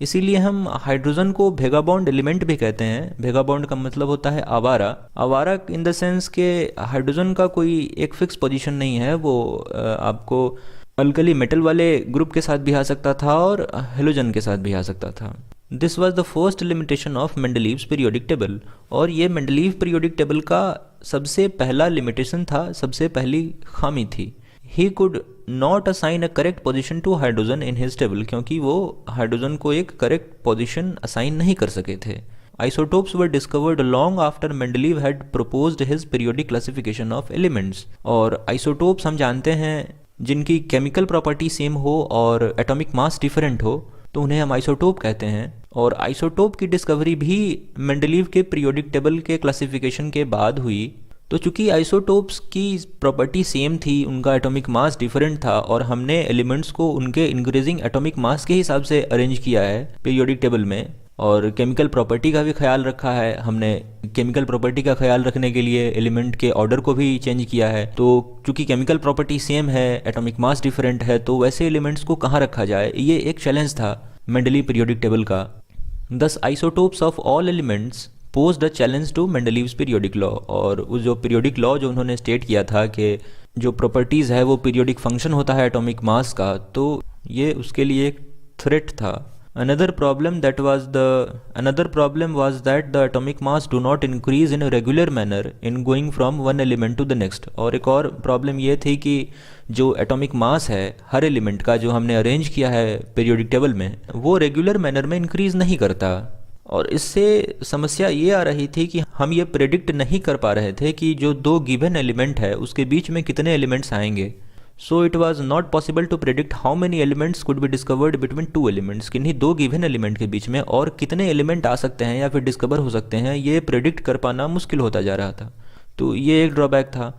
इसीलिए हम हाइड्रोजन को भेगाबॉन्ड एलिमेंट भी कहते हैं। भेगाबॉन्ड का मतलब होता है आवारा। आवारा इन द सेंस के हाइड्रोजन का कोई एक फिक्स पोजीशन नहीं है, वो आपको अल्कली मेटल वाले ग्रुप के साथ भी आ सकता था और हेलोजन के साथ भी आ सकता था। This was the first limitation of Mendeleev's periodic table. और ये मेंडलीव पीरियोडिक टेबल का सबसे पहला लिमिटेशन था, सबसे पहली खामी थी। He could not assign a correct position to hydrogen in his table, क्योंकि वो हाइड्रोजन को एक करेक्ट पोजिशन असाइन नहीं कर सके थे। Isotopes were discovered long after Mendeleev had proposed his periodic classification of elements. और आइसोटोप्स हम जानते हैं जिनकी केमिकल प्रॉपर्टी सेम हो और एटॉमिक मास डिफरेंट हो तो उन्हें हम आइसोटोप कहते हैं। और आइसोटोप की डिस्कवरी भी मेंडलीव के पीरियोडिक टेबल के क्लासिफिकेशन के बाद हुई। तो चूंकि आइसोटोप्स की प्रॉपर्टी सेम थी, उनका एटॉमिक मास डिफरेंट था और हमने एलिमेंट्स को उनके इंक्रीजिंग एटॉमिक मास के हिसाब से अरेंज किया है पीरियोडिक टेबल में, और केमिकल प्रॉपर्टी का भी ख्याल रखा है हमने। केमिकल प्रॉपर्टी का ख्याल रखने के लिए एलिमेंट के ऑर्डर को भी चेंज किया है। तो चूंकि केमिकल प्रॉपर्टी सेम है, एटॉमिक मास डिफरेंट है, तो वैसे एलिमेंट्स को कहाँ रखा जाए, ये एक चैलेंज था मेंडलीव पीरियोडिक टेबल का। Thus isotopes of all elements posed a challenge to Mendeleev's periodic law। और उस जो पीरियोडिक लॉ जो उन्होंने स्टेट किया था कि जो प्रॉपर्टीज़ है वो पीरियोडिक फंक्शन होता है एटॉमिक मास का, तो ये उसके लिए एक थ्रेट था। Another problem was that the atomic mass do not increase in a regular manner in going from one element to the next। और एक और प्रॉब्लम ये थी कि जो एटॉमिक मास है हर एलिमेंट का जो हमने अरेंज किया है पीरियोडिक टेबल में, वो रेगुलर मैनर में इंक्रीज नहीं करता। और इससे समस्या ये आ रही थी कि हम ये प्रेडिक्ट नहीं कर पा रहे थे कि जो दो गिवन एलिमेंट है उसके बीच में कितने एलिमेंट्स आएंगे। So it was not possible to predict how many elements could be discovered between two elements. किन्हीं दो गिवन एलिमेंट के बीच में और कितने एलिमेंट आ सकते हैं या फिर डिस्कवर हो सकते हैं, ये प्रेडिक्ट कर पाना मुश्किल होता जा रहा था। तो ये एक ड्रॉबैक था,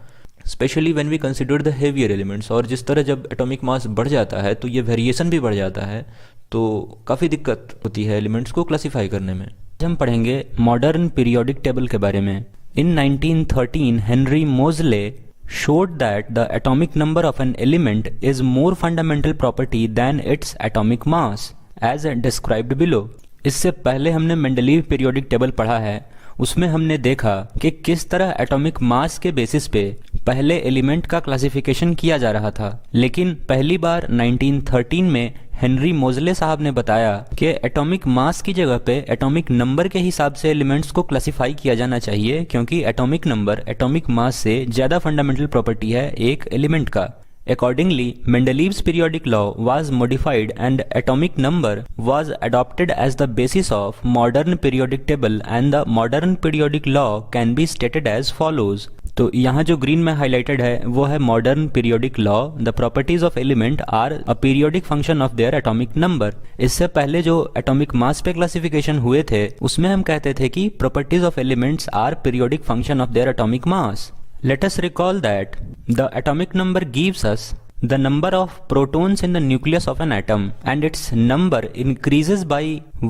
specially when we consider the heavier elements. और जिस तरह जब एटॉमिक मास बढ़ जाता है तो ये वेरिएशन भी बढ़ जाता है, तो काफ़ी दिक्कत होती है एलिमेंट्स को क्लासीफाई करने में। हम पढ़ेंगे मॉडर्न पीरियोडिक टेबल के बारे में। इन 1913 Henry मोज़ले showed that the atomic number of an element is more fundamental property than its atomic mass as described below। इससे पहले हमने मेंडलीव पीरियोडिक टेबल पढ़ा है, उसमें हमने देखा कि किस तरह एटॉमिक मास के बेसिस पे पहले एलिमेंट का क्लासिफिकेशन किया जा रहा था। लेकिन पहली बार 1913 में हेनरी मोज़ले साहब ने बताया कि एटॉमिक मास की जगह पे एटॉमिक नंबर के हिसाब से एलिमेंट्स को क्लासिफाई किया जाना चाहिए, क्योंकि एटॉमिक नंबर एटॉमिक मास से ज़्यादा फंडामेंटल प्रॉपर्टी है एक एलिमेंट का। Accordingly, Mendeleev's periodic law was modified and atomic number was adopted as the basis of modern periodic table, and the modern periodic law can be stated as follows. तो यहाँ जो green में highlighted है वो है modern periodic law. The properties of element are a periodic function of their atomic number. इससे पहले जो एटॉमिक मास पे क्लासिफिकेशन हुए थे उसमें हम कहते थे कि properties of elements are periodic function of their atomic mass. Let us recall that the atomic number gives us the number of protons in the nucleus of an atom, and its number increases by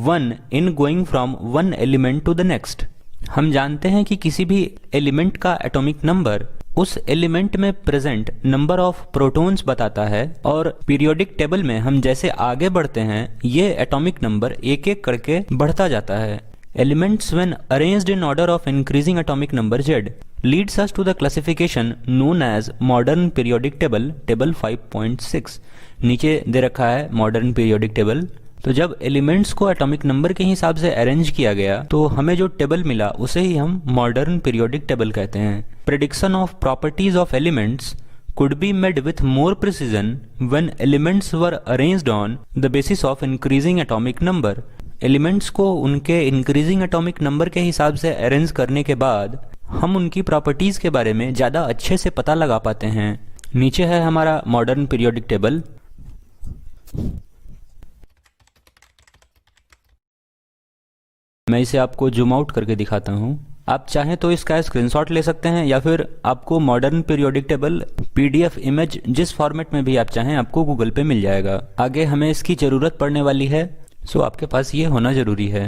1 in going from one element to the next. हम जानते हैं कि किसी भी element का atomic number उस element में present number of protons बताता है, और पीरियोडिक टेबल में हम जैसे आगे बढ़ते हैं ये एटॉमिक नंबर एक एक करके बढ़ता जाता है. Elements when arranged in order of increasing atomic number Z leads us to the classification known as modern periodic table, table 5.6. नीचे दे रखा है modern periodic table. तो जब एलिमेंट्स को एटॉमिक नंबर के हिसाब से अरेंज किया गया तो हमें जो टेबल मिला उसे ही हम मॉडर्न पीरियोडिक टेबल कहते हैं. Prediction of properties of elements could be made with more precision when elements were arranged on the basis of increasing atomic number. Elements को उनके इंक्रीजिंग एटॉमिक नंबर के हिसाब से अरेंज करने के बाद हम उनकी प्रॉपर्टीज़ के बारे में ज़्यादा अच्छे से पता लगा पाते हैं. नीचे है हमारा मॉडर्न पीरियोडिक टेबल. मैं इसे आपको जूम आउट करके दिखाता हूँ. आप चाहें तो इसका स्क्रीनशॉट ले सकते हैं या फिर आपको modern periodic table PDF image जिस फॉर्मेट में भी आप चाहें आपको गूगल पे मिल जाएगा. आगे हमें इसकी ज़रूरत पड़ने वाली है, सो आपके पास ये होना जरूरी है.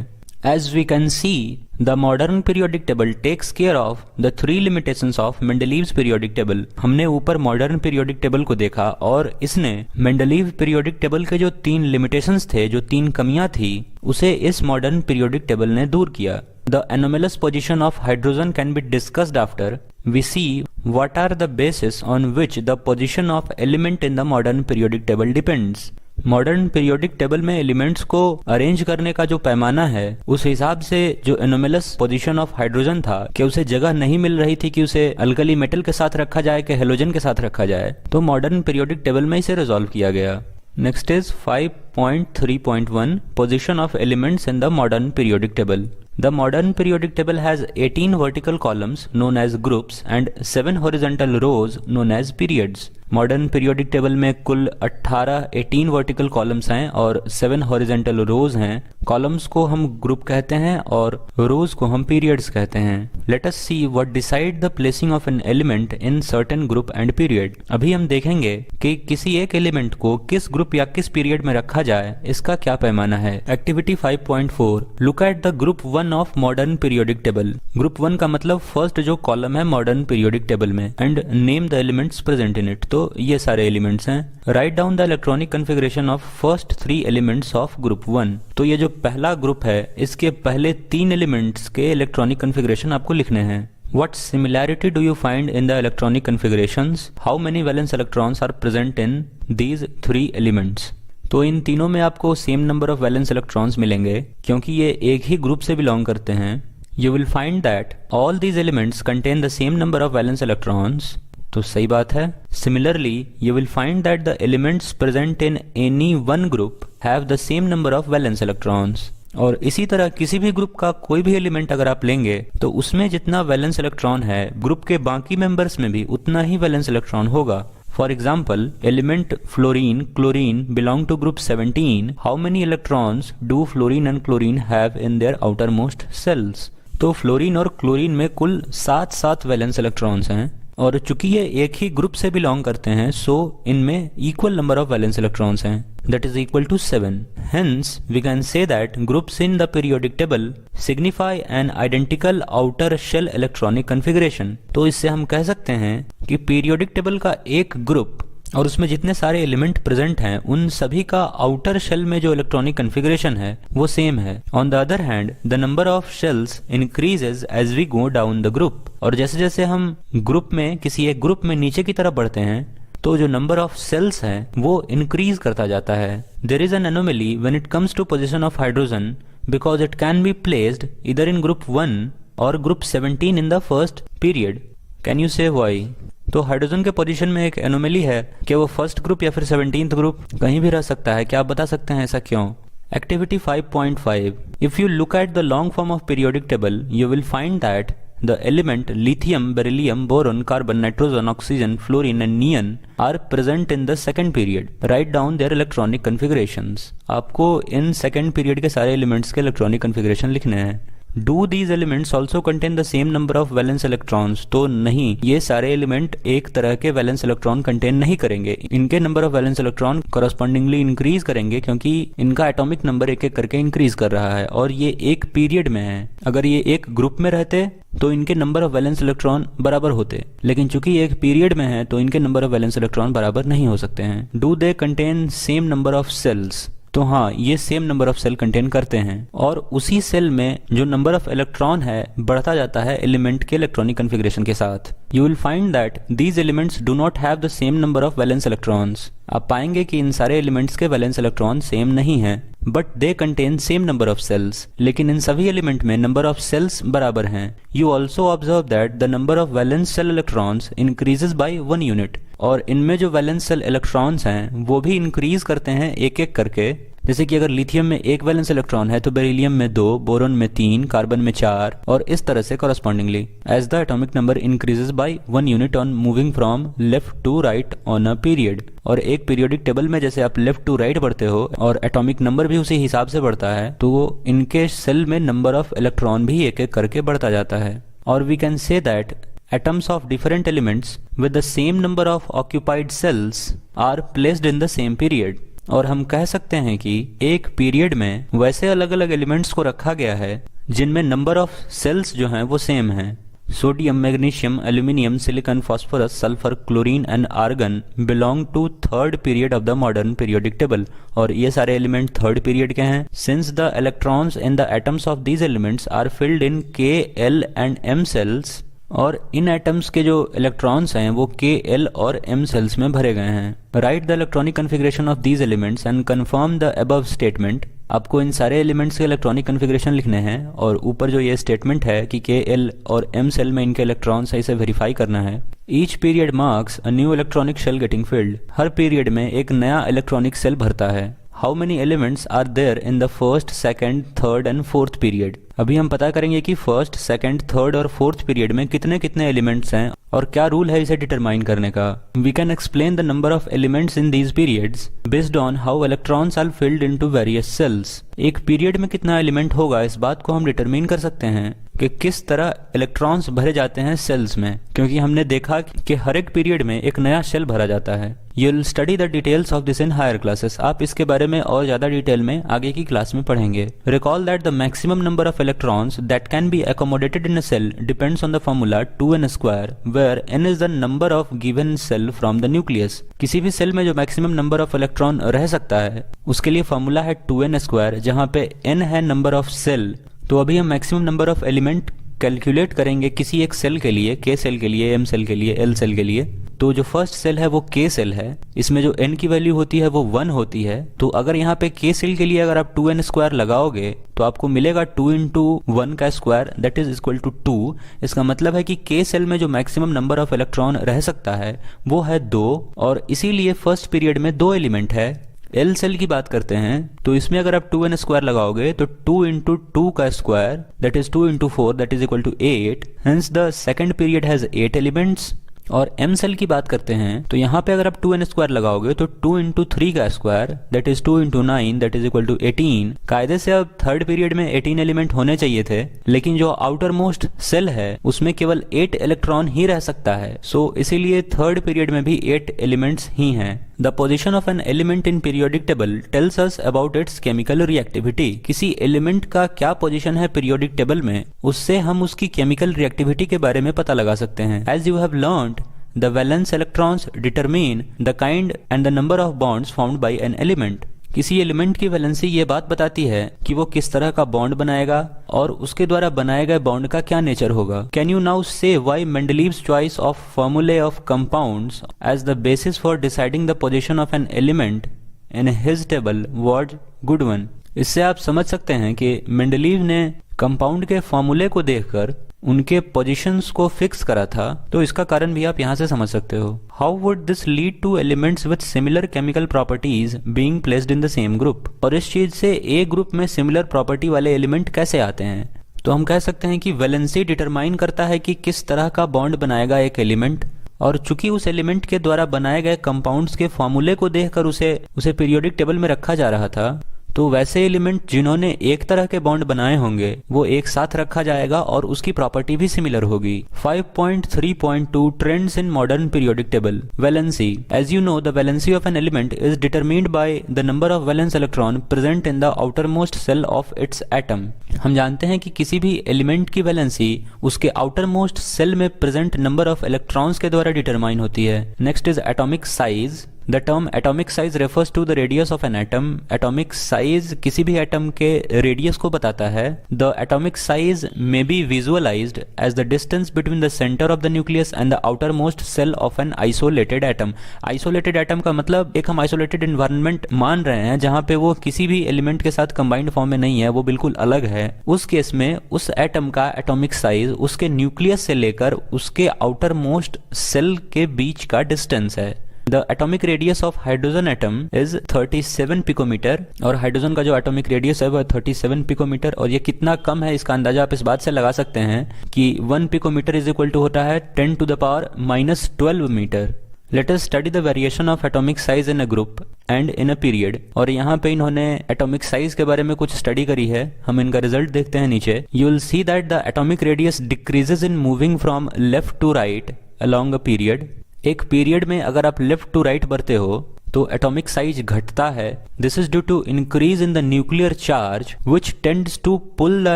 As we can see, the modern periodic table takes care of the 3 limitations of Mendeleev's periodic table. हमने ऊपर मॉडर्न पीरियोडिक टेबल को देखा और इसने मेंडलीव पीरियोडिक टेबल के जो 3 लिमिटेशंस थे, जो 3 कमियां थी, उसे इस मॉडर्न पीरियोडिक टेबल ने दूर किया. The anomalous position of hydrogen can be discussed after we see what are the bases on which the position of element in the modern periodic table depends. Modern periodic table में elements को arrange करने का जो पैमाना है उस हिसाब से जो एनोमलस पोजीशन ऑफ हाइड्रोजन था कि उसे जगह नहीं मिल रही थी कि उसे अल्कली मेटल के साथ रखा जाए कि हेलोजन के साथ रखा जाए, तो मॉडर्न पीरियोडिक टेबल में इसे रिजॉल्व किया गया. Next is 5.3.1 position of elements in the modern periodic table. The modern periodic table has 18 vertical columns known as groups and 7 horizontal rows known as periods. Modern periodic table में कुल 18 vertical columns हैं और 7 horizontal रोज हैं. Columns को हम group कहते हैं और रोज को हम पीरियड्स कहते हैं. Let us see what decide the placing of an element in certain group and period. अभी हम देखेंगे कि किसी एक एलिमेंट को किस ग्रुप या किस पीरियड में रखा जाए, इसका क्या पैमाना है. Activity 5.4 look at the group 1 of modern periodic table. Group 1 का मतलब फर्स्ट जो कॉलम है मॉडर्न पीरियोडिक टेबल में, and name the elements present in it. तो ये सारे एलिमेंट्स हैं. Write down the electronic configuration of first 3 elements of group 1. तो ये जो पहला ग्रुप है इसके पहले 3 एलिमेंट्स के इलेक्ट्रॉनिक कॉन्फ़िगरेशन आपको लिखने हैं. What similarity do you find in the electronic configurations? How many valence electrons are present in these 3 elements? तो इन तीनों में आपको same number of valence electrons मिलेंगे क्योंकि ये एक ही ग्रुप से बिलोंग करते हैं. You will find that all these elements contain the same number of valence electrons. तो सही बात है. Similarly, you will find that the elements present in any one group have the same number of valence electrons. और इसी तरह किसी भी group का कोई भी एलिमेंट अगर आप लेंगे तो उसमें जितना वैलेंस इलेक्ट्रॉन है ग्रुप के बाकी मेंबर्स में भी उतना ही वैलेंस इलेक्ट्रॉन होगा. For example, element fluorine, chlorine belong to group 17. How many electrons do fluorine and chlorine have in their outermost cells? तो फ्लोरीन और क्लोरीन में कुल 7 वैलेंस इलेक्ट्रॉन्स हैं और चूंकि ये एक ही ग्रुप से बिलोंग करते हैं सो इनमें equal number of valence electrons हैं, that is equal to 7. Hence, we can say that groups in the periodic table signify an identical outer shell electronic configuration. तो इससे हम कह सकते हैं कि पीरियोडिक टेबल का एक ग्रुप और उसमें जितने सारे एलिमेंट प्रेजेंट हैं उन सभी का आउटर शेल में जो इलेक्ट्रॉनिक कॉन्फ़िगरेशन है वो सेम है. On the other hand the number of shells increases as we go down the group. और जैसे जैसे हम ग्रुप में किसी एक ग्रुप में नीचे की तरफ बढ़ते हैं तो जो नंबर ऑफ सेल्स हैं वो इंक्रीज करता जाता है. There is an anomaly when it comes to position of hydrogen because it can be placed either in group 1 और group 17 in the first period. Can you say why? तो hydrogen के position में एक anomaly है कि वो first group या फिर 17th ग्रुप कहीं भी रह सकता है। क्या आप बता सकते हैं ऐसा क्यों? Activity 5.5. If you look at the long form of periodic table, you will find that the element lithium, beryllium, boron, carbon, nitrogen, oxygen, fluorine and neon are present in the second period. Write down their electronic configurations. आपको इन second period के सारे elements के electronic configuration लिखने हैं। Do these elements also contain the same number of valence electrons? तो नहीं, ये सारे एलिमेंट एक तरह के वैलेंस इलेक्ट्रॉन कंटेन नहीं करेंगे। इनके number of valence electron correspondingly increase करेंगे क्योंकि इनका एटॉमिक नंबर एक एक करके इंक्रीज कर रहा है और ये एक पीरियड में है। अगर ये एक ग्रुप में रहते तो इनके नंबर ऑफ वैलेंस इलेक्ट्रॉन बराबर होते, लेकिन चूंकि ये एक पीरियड में है तो इनके नंबर ऑफ वैलेंस इलेक्ट्रॉन बराबर नहीं हो सकते हैं। Do they contain same number of shells? तो हाँ, ये same number of shell contain करते हैं और उसी सेल में जो नंबर ऑफ इलेक्ट्रॉन है बढ़ता जाता है एलिमेंट के इलेक्ट्रॉनिक कॉन्फ़िगरेशन के साथ। You will find that these elements do not have the same number of valence electrons. आप पाएंगे कि इन सारे एलिमेंट्स के वैलेंस इलेक्ट्रॉन सेम नहीं हैं, but they contain same number of shells. लेकिन इन सभी एलिमेंट में नंबर ऑफ सेल्स बराबर हैं। You also observe that the number of valence shell electrons increases by 1 unit. और इनमें जो वैलेंस सेल इलेक्ट्रॉन्स हैं वो भी इंक्रीज करते हैं एक एक करके। जैसे कि अगर लिथियम में 1 वैलेंस इलेक्ट्रॉन है तो बेरिलियम में 2, बोरोन में 3, कार्बन में 4 और इस तरह से correspondingly as the atomic number increases by 1 unit on moving from left to right on a period. और एक पीरियोडिक टेबल में जैसे आप लेफ्ट टू राइट बढ़ते हो और एटॉमिक नंबर भी उसी हिसाब से बढ़ता है, तो इनके सेल में नंबर ऑफ इलेक्ट्रॉन भी एक एक करके बढ़ता जाता है। और we can say that atoms of different elements with the same number of occupied cells are placed in the same period। और हम कह सकते हैं कि एक पीरियड में वैसे अलग अलग एलिमेंट्स को रखा गया है जिनमें नंबर ऑफ सेल्स जो हैं वो सेम हैं। Sodium, magnesium, aluminium, silicon, phosphorus, sulphur, chlorine and argon belong to third period of the modern periodic table. और ये सारे एलिमेंट थर्ड पीरियड के हैं। Since the electrons in the atoms of these elements are filled in K, L and M shells. और इन atoms के जो electrons हैं वो K, L और M सेल्स में भरे गए हैं। Right the electronic configuration of these elements and confirm the above statement. आपको इन सारे एलिमेंट्स के इलेक्ट्रॉनिक कॉन्फ़िगरेशन लिखने हैं और ऊपर जो ये स्टेटमेंट है कि K, L और M सेल में इनके इलेक्ट्रॉन सही से वेरीफाई करना है। Each period marks a new electronic shell getting filled. हर पीरियड में एक नया इलेक्ट्रॉनिक सेल भरता है। How many elements are there in the first, second, third and fourth period. अभी हम पता करेंगे कि फर्स्ट, सेकेंड, थर्ड और फोर्थ पीरियड में कितने कितने एलिमेंट्स हैं और क्या रूल है इसे डिटरमाइन करने का। We can explain the number of elements in these periods based on how electrons are filled into various shells. एक पीरियड में कितना एलिमेंट होगा इस बात को हम डिटरमाइन कर सकते हैं कि किस तरह इलेक्ट्रॉन्स भरे जाते हैं सेल्स में, क्योंकि हमने देखा कि हर एक पीरियड में एक नया सेल भरा जाता है। You'll study the details of this in higher classes। आप इसके बारे में और ज़्यादा डिटेल में आगे की क्लास में पढ़ेंगे। Recall that the maximum number of electrons that can be accommodated in a cell depends on the formula 2n square, where n is the number of given cell from the nucleus। किसी भी cell में जो maximum number of electron रह सकता है उसके लिए formula है 2n स्क्वायर, जहाँ पे n है नंबर ऑफ सेल। तो अभी हम maximum number of element calculate करेंगे किसी एक सेल के लिए, K सेल के लिए, M सेल के लिए, L सेल के लिए। तो जो फर्स्ट सेल है वो K सेल है, इसमें जो n की वैल्यू होती है वो 1 होती है। तो अगर यहाँ पे K सेल के लिए अगर आप 2n स्क्वायर लगाओगे तो आपको मिलेगा 2 इंटू 1 का square that is equal to 2। इसका मतलब है कि K सेल में जो मैक्सिमम नंबर ऑफ इलेक्ट्रॉन रह सकता है वो है 2 और इसीलिए फर्स्ट पीरियड में 2 एलिमेंट है। L सेल की बात करते हैं तो इसमें अगर आप 2n स्क्वायर लगाओगे तो 2 इंटू 2 का square that is 2 into 4 that is equal to 8। Hence the second period has 8 elements. और M सेल की बात करते हैं तो यहाँ पे अगर आप 2n स्क्वायर लगाओगे तो 2 इंटू 3 का square that is 2 into 9 that is equal to 18। कायदे से अब थर्ड पीरियड में 18 एलिमेंट होने चाहिए थे, लेकिन जो आउटर मोस्ट सेल है उसमें केवल 8 इलेक्ट्रॉन ही रह सकता है। सो इसीलिए थर्ड पीरियड में भी 8 एलिमेंट्स ही हैं। The position of an element in periodic table tells us about its chemical reactivity। किसी एलिमेंट का क्या पोजीशन है पीरियोडिक टेबल में, उससे हम उसकी केमिकल रिएक्टिविटी के बारे में पता लगा सकते हैं। As you have learned, the valence electrons determine the kind and the number of bonds formed by an element। किसी एलिमेंट की वैलेंसी ये बात बताती है कि वो किस तरह का बॉन्ड बनाएगा और उसके द्वारा बनाए गए बॉन्ड का क्या नेचर होगा। Can you now say why Mendeleev's choice of formulae of compounds as the basis for deciding the position of an element in his table was good one. इससे आप समझ सकते हैं कि मेंडलीव ने कंपाउंड के फॉर्मूले को देखकर उनके पोजीशंस को फिक्स करा था, तो इसका कारण भी आप यहाँ से समझ सकते हो। How would this lead two elements with similar chemical properties being placed in the same group? और इस चीज से एक ग्रुप में सिमिलर प्रॉपर्टी वाले एलिमेंट कैसे आते हैं? तो हम कह सकते हैं कि वैलेंसी डिटरमाइन करता है कि किस तरह का बॉन्ड बनाएगा एक एलिमेंट, और चूंकि उस एलिमेंट के द्वारा बनाए गए कंपाउंड्स के फॉर्मूले को देखकर उसे पीरियोडिक टेबल में रखा जा रहा था, तो वैसे एलिमेंट जिन्होंने एक तरह के बॉन्ड बनाए होंगे वो एक साथ रखा जाएगा और उसकी प्रॉपर्टी भी सिमिलर होगी। 5.3.2 trends in modern periodic table. Valency. As you know, the valency of an element is determined by the number of valence electron present in the outermost shell of its atom. हम जानते हैं कि किसी भी element की valency उसके outer most shell में present number of electrons के द्वारा डिटरमाइन होती है। Next is atomic size. The term atomic size refers to the radius of an atom. Atomic size किसी भी एटम के रेडियस को बताता है। The atomic size may be visualized as the distance between the center of the nucleus and the outermost cell of an isolated atom. Isolated atom का मतलब एक हम isolated environment मान रहे हैं जहाँ पे वो किसी भी एलिमेंट के साथ कंबाइंड फॉर्म में नहीं है, वो बिल्कुल अलग है। उस केस में उस एटम का एटॉमिक साइज उसके न्यूक्लियस से लेकर उसके आउटर मोस्ट सेल के बीच का डिस्टेंस है। The atomic radius of hydrogen atom is 37 picometer, और हाइड्रोजन का जो एटॉमिक रेडियस है वह 37 पिकोमीटर, और ये कितना कम है इसका अंदाजा आप इस बात से लगा सकते हैं कि 1 पिकोमीटर इज इक्वल टू होता है 10 to the power -12 metre. Let us study the variation of atomic size in a group and in a period। और यहाँ पे इन्होंने एटॉमिक साइज के बारे में कुछ स्टडी करी है, हम इनका रिजल्ट देखते हैं नीचे। You will see that the atomic radius decreases in moving from left to right along a period। एक पीरियड में अगर आप लेफ्ट टू राइट बढ़ते हो तो एटॉमिक साइज घटता है। This is due to increase in the nuclear charge which tends to pull the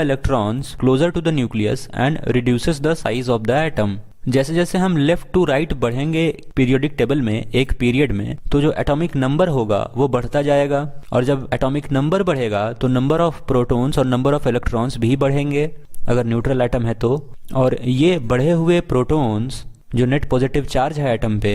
electrons closer to the nucleus and reduces the size of the atom. जैसे जैसे हम left to right बढ़ेंगे periodic table में एक period में, तो जो atomic number होगा वो बढ़ता जाएगा, और जब एटॉमिक नंबर बढ़ेगा तो नंबर ऑफ प्रोटॉन्स और नंबर ऑफ इलेक्ट्रॉन्स भी बढ़ेंगे अगर न्यूट्रल एटम है तो। और ये बढ़े हुए प्रोटॉन्स जो नेट पॉजिटिव चार्ज है एटम पे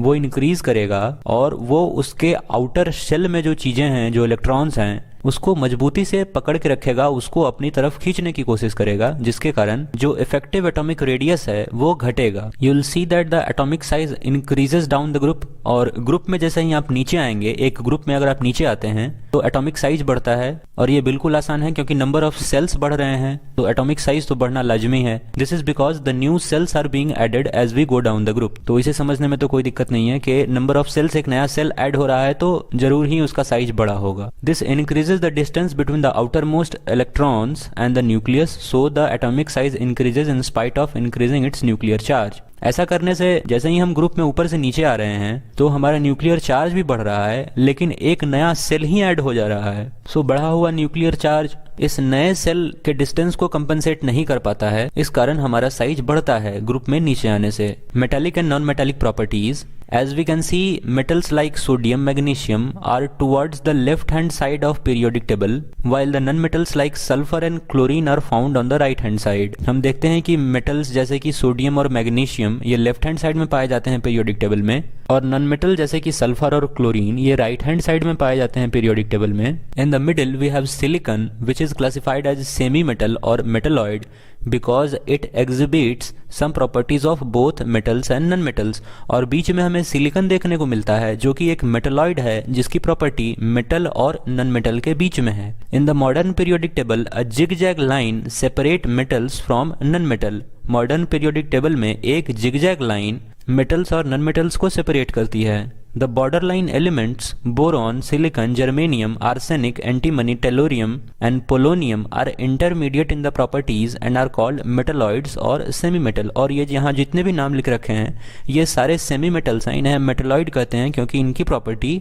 वो इंक्रीज करेगा, और वो उसके आउटर शेल में जो चीजें हैं, जो इलेक्ट्रॉन्स हैं, उसको मजबूती से पकड़ के रखेगा, उसको अपनी तरफ खींचने की कोशिश करेगा, जिसके कारण जो इफेक्टिव एटॉमिक रेडियस है वो घटेगा। You will see that the atomic size increases down the group. और ग्रुप में जैसे ही आप नीचे आएंगे, एक ग्रुप में अगर आप नीचे आते हैं तो एटॉमिक साइज बढ़ता है, और ये बिल्कुल आसान है क्योंकि नंबर ऑफ सेल्स बढ़ रहे हैं तो एटॉमिक साइज तो बढ़ना लाजमी है। This is because the new shells are being added as we go down the group. तो इसे समझने में तो कोई दिक्कत नहीं है कि नंबर ऑफ सेल्स, एक नया सेल ऐड हो रहा है तो जरूर ही उसका साइज बड़ा होगा। This increases the distance between the outermost electrons and the nucleus, so the atomic size increases in spite of increasing its nuclear charge। ऐसा करने से जैसे ही हम ग्रुप में ऊपर से नीचे आ रहे हैं तो हमारा न्यूक्लियर चार्ज भी बढ़ रहा है, लेकिन एक नया सेल ही ऐड हो जा रहा है। सो बढ़ा हुआ न्यूक्लियर चार्ज इस नए सेल के डिस्टेंस को कंपनसेट नहीं कर पाता है, इस कारण हमारा साइज बढ़ता है ग्रुप में नीचे आने से। Metallic and non metallic properties. As we can see, metals like sodium, magnesium are towards the left hand side of periodic table, while the non-metals like sulfur and chlorine are found on the right hand side। हम देखते हैं कि metals जैसे कि sodium और magnesium ये left hand side में पाए जाते हैं पीरियोडिक टेबल में, और नॉन मेटल जैसे कि सल्फर और क्लोरीन ये राइट हैंड साइड में पाए जाते हैं पीरियोडिक टेबल में। In the middle we have silicon which is classified as semi metal और metalloid because it exhibits some properties of both metals and non metals. और बीच में हमें सिलिकॉन देखने को मिलता है जो कि एक मेटलॉइड है जिसकी प्रॉपर्टी मेटल और नॉन मेटल के बीच में है। In the modern periodic table a zigzag line separate metals from non metal. Modern periodic table में एक जिगजैग लाइन मेटल्स और नॉन मेटल्स को सेपरेट करती है। The borderline elements boron, silicon, germanium, arsenic, antimony, tellurium and polonium are intermediate in the properties and are called metalloids और semi-metal। और ये यहाँ जितने भी नाम लिख रखे हैं ये सारे semi-metals हैं, इन्हें metalloid कहते हैं क्योंकि इनकी प्रॉपर्टी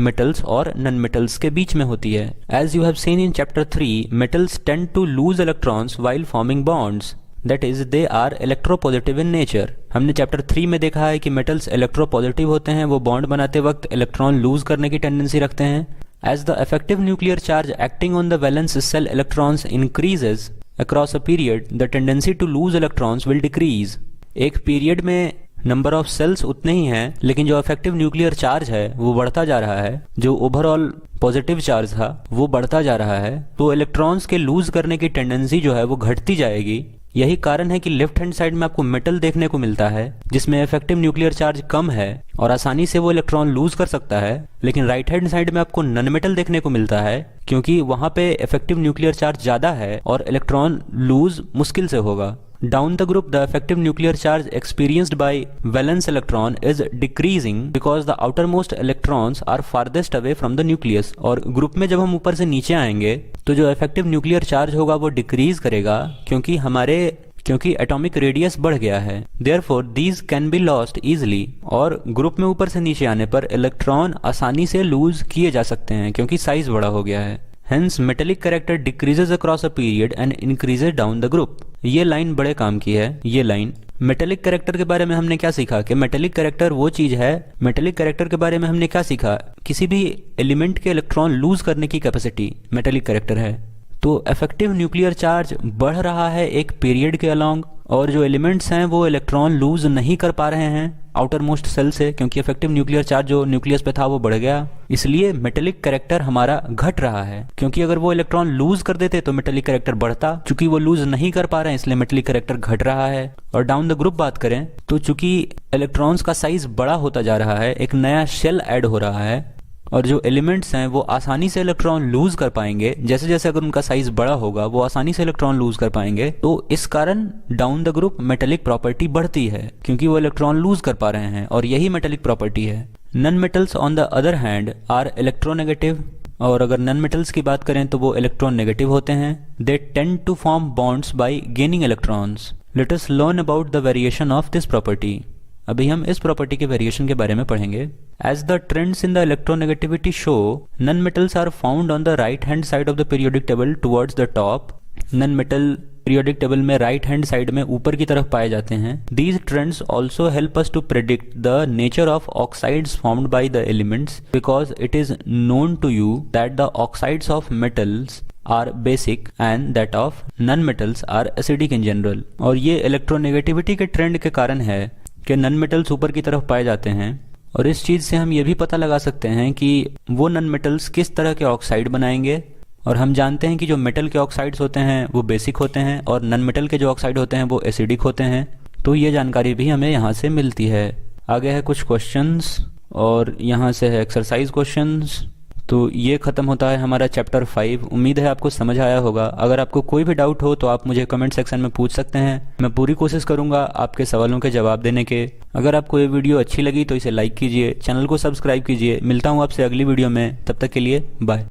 metals और non-metals के बीच में होती है। As you have seen in chapter 3, metals tend to lose electrons while forming bonds। That is, they are electropositive in nature। हमने चैप्टर 3 में देखा है कि मेटल्स इलेक्ट्रोपॉजिटिव होते हैं, वो बॉन्ड बनाते वक्त इलेक्ट्रॉन लूज करने की टेंडेंसी रखते हैं। As the effective nuclear charge acting on the valence cell electrons increases across a period, the tendency to lose electrons will decrease। एक पीरियड में नंबर ऑफ सेल्स उतने ही हैं, लेकिन जो इफेक्टिव न्यूक्लियर चार्ज है वो बढ़ता जा रहा है, जो ओवरऑल पॉजिटिव चार्ज था वो बढ़ता जा रहा है, तो इलेक्ट्रॉन्स के लूज करने की टेंडेंसी जो है वो घटती जाएगी। यही कारण है कि लेफ्ट हैंड साइड में आपको मेटल देखने को मिलता है जिसमें इफेक्टिव न्यूक्लियर चार्ज कम है और आसानी से वो इलेक्ट्रॉन लूज कर सकता है, लेकिन राइट हैंड साइड में आपको नन मेटल देखने को मिलता है क्योंकि वहां पे इफेक्टिव न्यूक्लियर चार्ज ज्यादा है और इलेक्ट्रॉन लूज मुश्किल से होगा। Down the group, the effective nuclear charge experienced by valence electron is decreasing because the outermost electrons are farthest away from the nucleus। और ग्रुप में जब हम ऊपर से नीचे आएंगे तो जो इफेक्टिव न्यूक्लियर चार्ज होगा वो डिक्रीज करेगा क्योंकि एटॉमिक रेडियस बढ़ गया है। Therefore, these can be lost easily। और ग्रुप में ऊपर से नीचे आने पर इलेक्ट्रॉन आसानी से लूज किए जा सकते हैं क्योंकि साइज बड़ा हो गया है। Hence, metallic character decreases across a period and increases down the group। ये लाइन बड़े काम की है। ये लाइन मेटेलिक कैरेक्टर के बारे में हमने क्या सीखा कि मेटेलिक कैरेक्टर वो चीज है। मेटेलिक कैरेक्टर के बारे में हमने क्या सीखा, किसी भी एलिमेंट के इलेक्ट्रॉन लूज करने की कैपेसिटी मेटेलिक कैरेक्टर है। तो इफेक्टिव न्यूक्लियर चार्ज बढ़ रहा है एक पीरियड के अलोंग और जो एलिमेंट्स हैं वो इलेक्ट्रॉन लूज नहीं कर पा रहे हैं आउटर मोस्ट सेल से क्योंकि इफेक्टिव न्यूक्लियर चार्ज जो न्यूक्लियस पे था वो बढ़ गया। इसलिए मेटेलिक कैरेक्टर हमारा घट रहा है क्योंकि अगर वो इलेक्ट्रॉन लूज कर देते तो मेटेलिक कैरेक्टर बढ़ता। चूंकि वो लूज नहीं कर पा रहे हैं इसलिए मेटेलिक कैरेक्टर घट रहा है। और डाउन द ग्रुप बात करें तो चूंकि इलेक्ट्रॉन्स का साइज बड़ा होता जा रहा है, एक नया शेल ऐड हो रहा है और जो एलिमेंट्स हैं वो आसानी से इलेक्ट्रॉन लूज कर पाएंगे। जैसे जैसे अगर उनका साइज बड़ा होगा वो आसानी से इलेक्ट्रॉन लूज कर पाएंगे। तो इस कारण down the group metallic property बढ़ती है क्योंकि वो इलेक्ट्रॉन लूज कर पा रहे हैं और यही मेटेलिक प्रॉपर्टी है। Non metals on the other hand are electronegative. और अगर नन मेटल्स की बात करें तो वो इलेक्ट्रॉन नेगेटिव होते हैं। They tend to form bonds by gaining electrons. Let us learn about the variation of this property. अभी हम इस प्रॉपर्टी के वेरिएशन के बारे में पढ़ेंगे। As the trends in the electronegativity show, nonmetals are found on the right hand side of the periodic table towards the top। nonmetal periodic table में right hand side में ऊपर की तरफ पाए जाते हैं। These trends also help us to predict the nature of oxides formed by the elements because it is known to you that the oxides of metals are basic and that of nonmetals are acidic in general। और ये electronegativity के trend के कारण है कि none metals ऊपर की तरफ पाए जाते हैं और इस चीज़ से हम ये भी पता लगा सकते हैं कि वो नन मेटल्स किस तरह के ऑक्साइड बनाएंगे। और हम जानते हैं कि जो मेटल के ऑक्साइड्स होते हैं वो बेसिक होते हैं और नन मेटल के जो ऑक्साइड होते हैं वो एसिडिक होते हैं। तो ये जानकारी भी हमें यहाँ से मिलती है। आगे है कुछ क्वेश्चंस और यहाँ से है एक्सरसाइज क्वेश्चंस। तो ये ख़त्म होता है हमारा चैप्टर 5। उम्मीद है आपको समझ आया होगा। अगर आपको कोई भी डाउट हो तो आप मुझे कमेंट सेक्शन में पूछ सकते हैं। मैं पूरी कोशिश करूंगा आपके सवालों के जवाब देने के। अगर आपको ये वीडियो अच्छी लगी तो इसे लाइक कीजिए, चैनल को सब्सक्राइब कीजिए। मिलता हूँ आपसे अगली वीडियो में, तब तक के लिए बाय।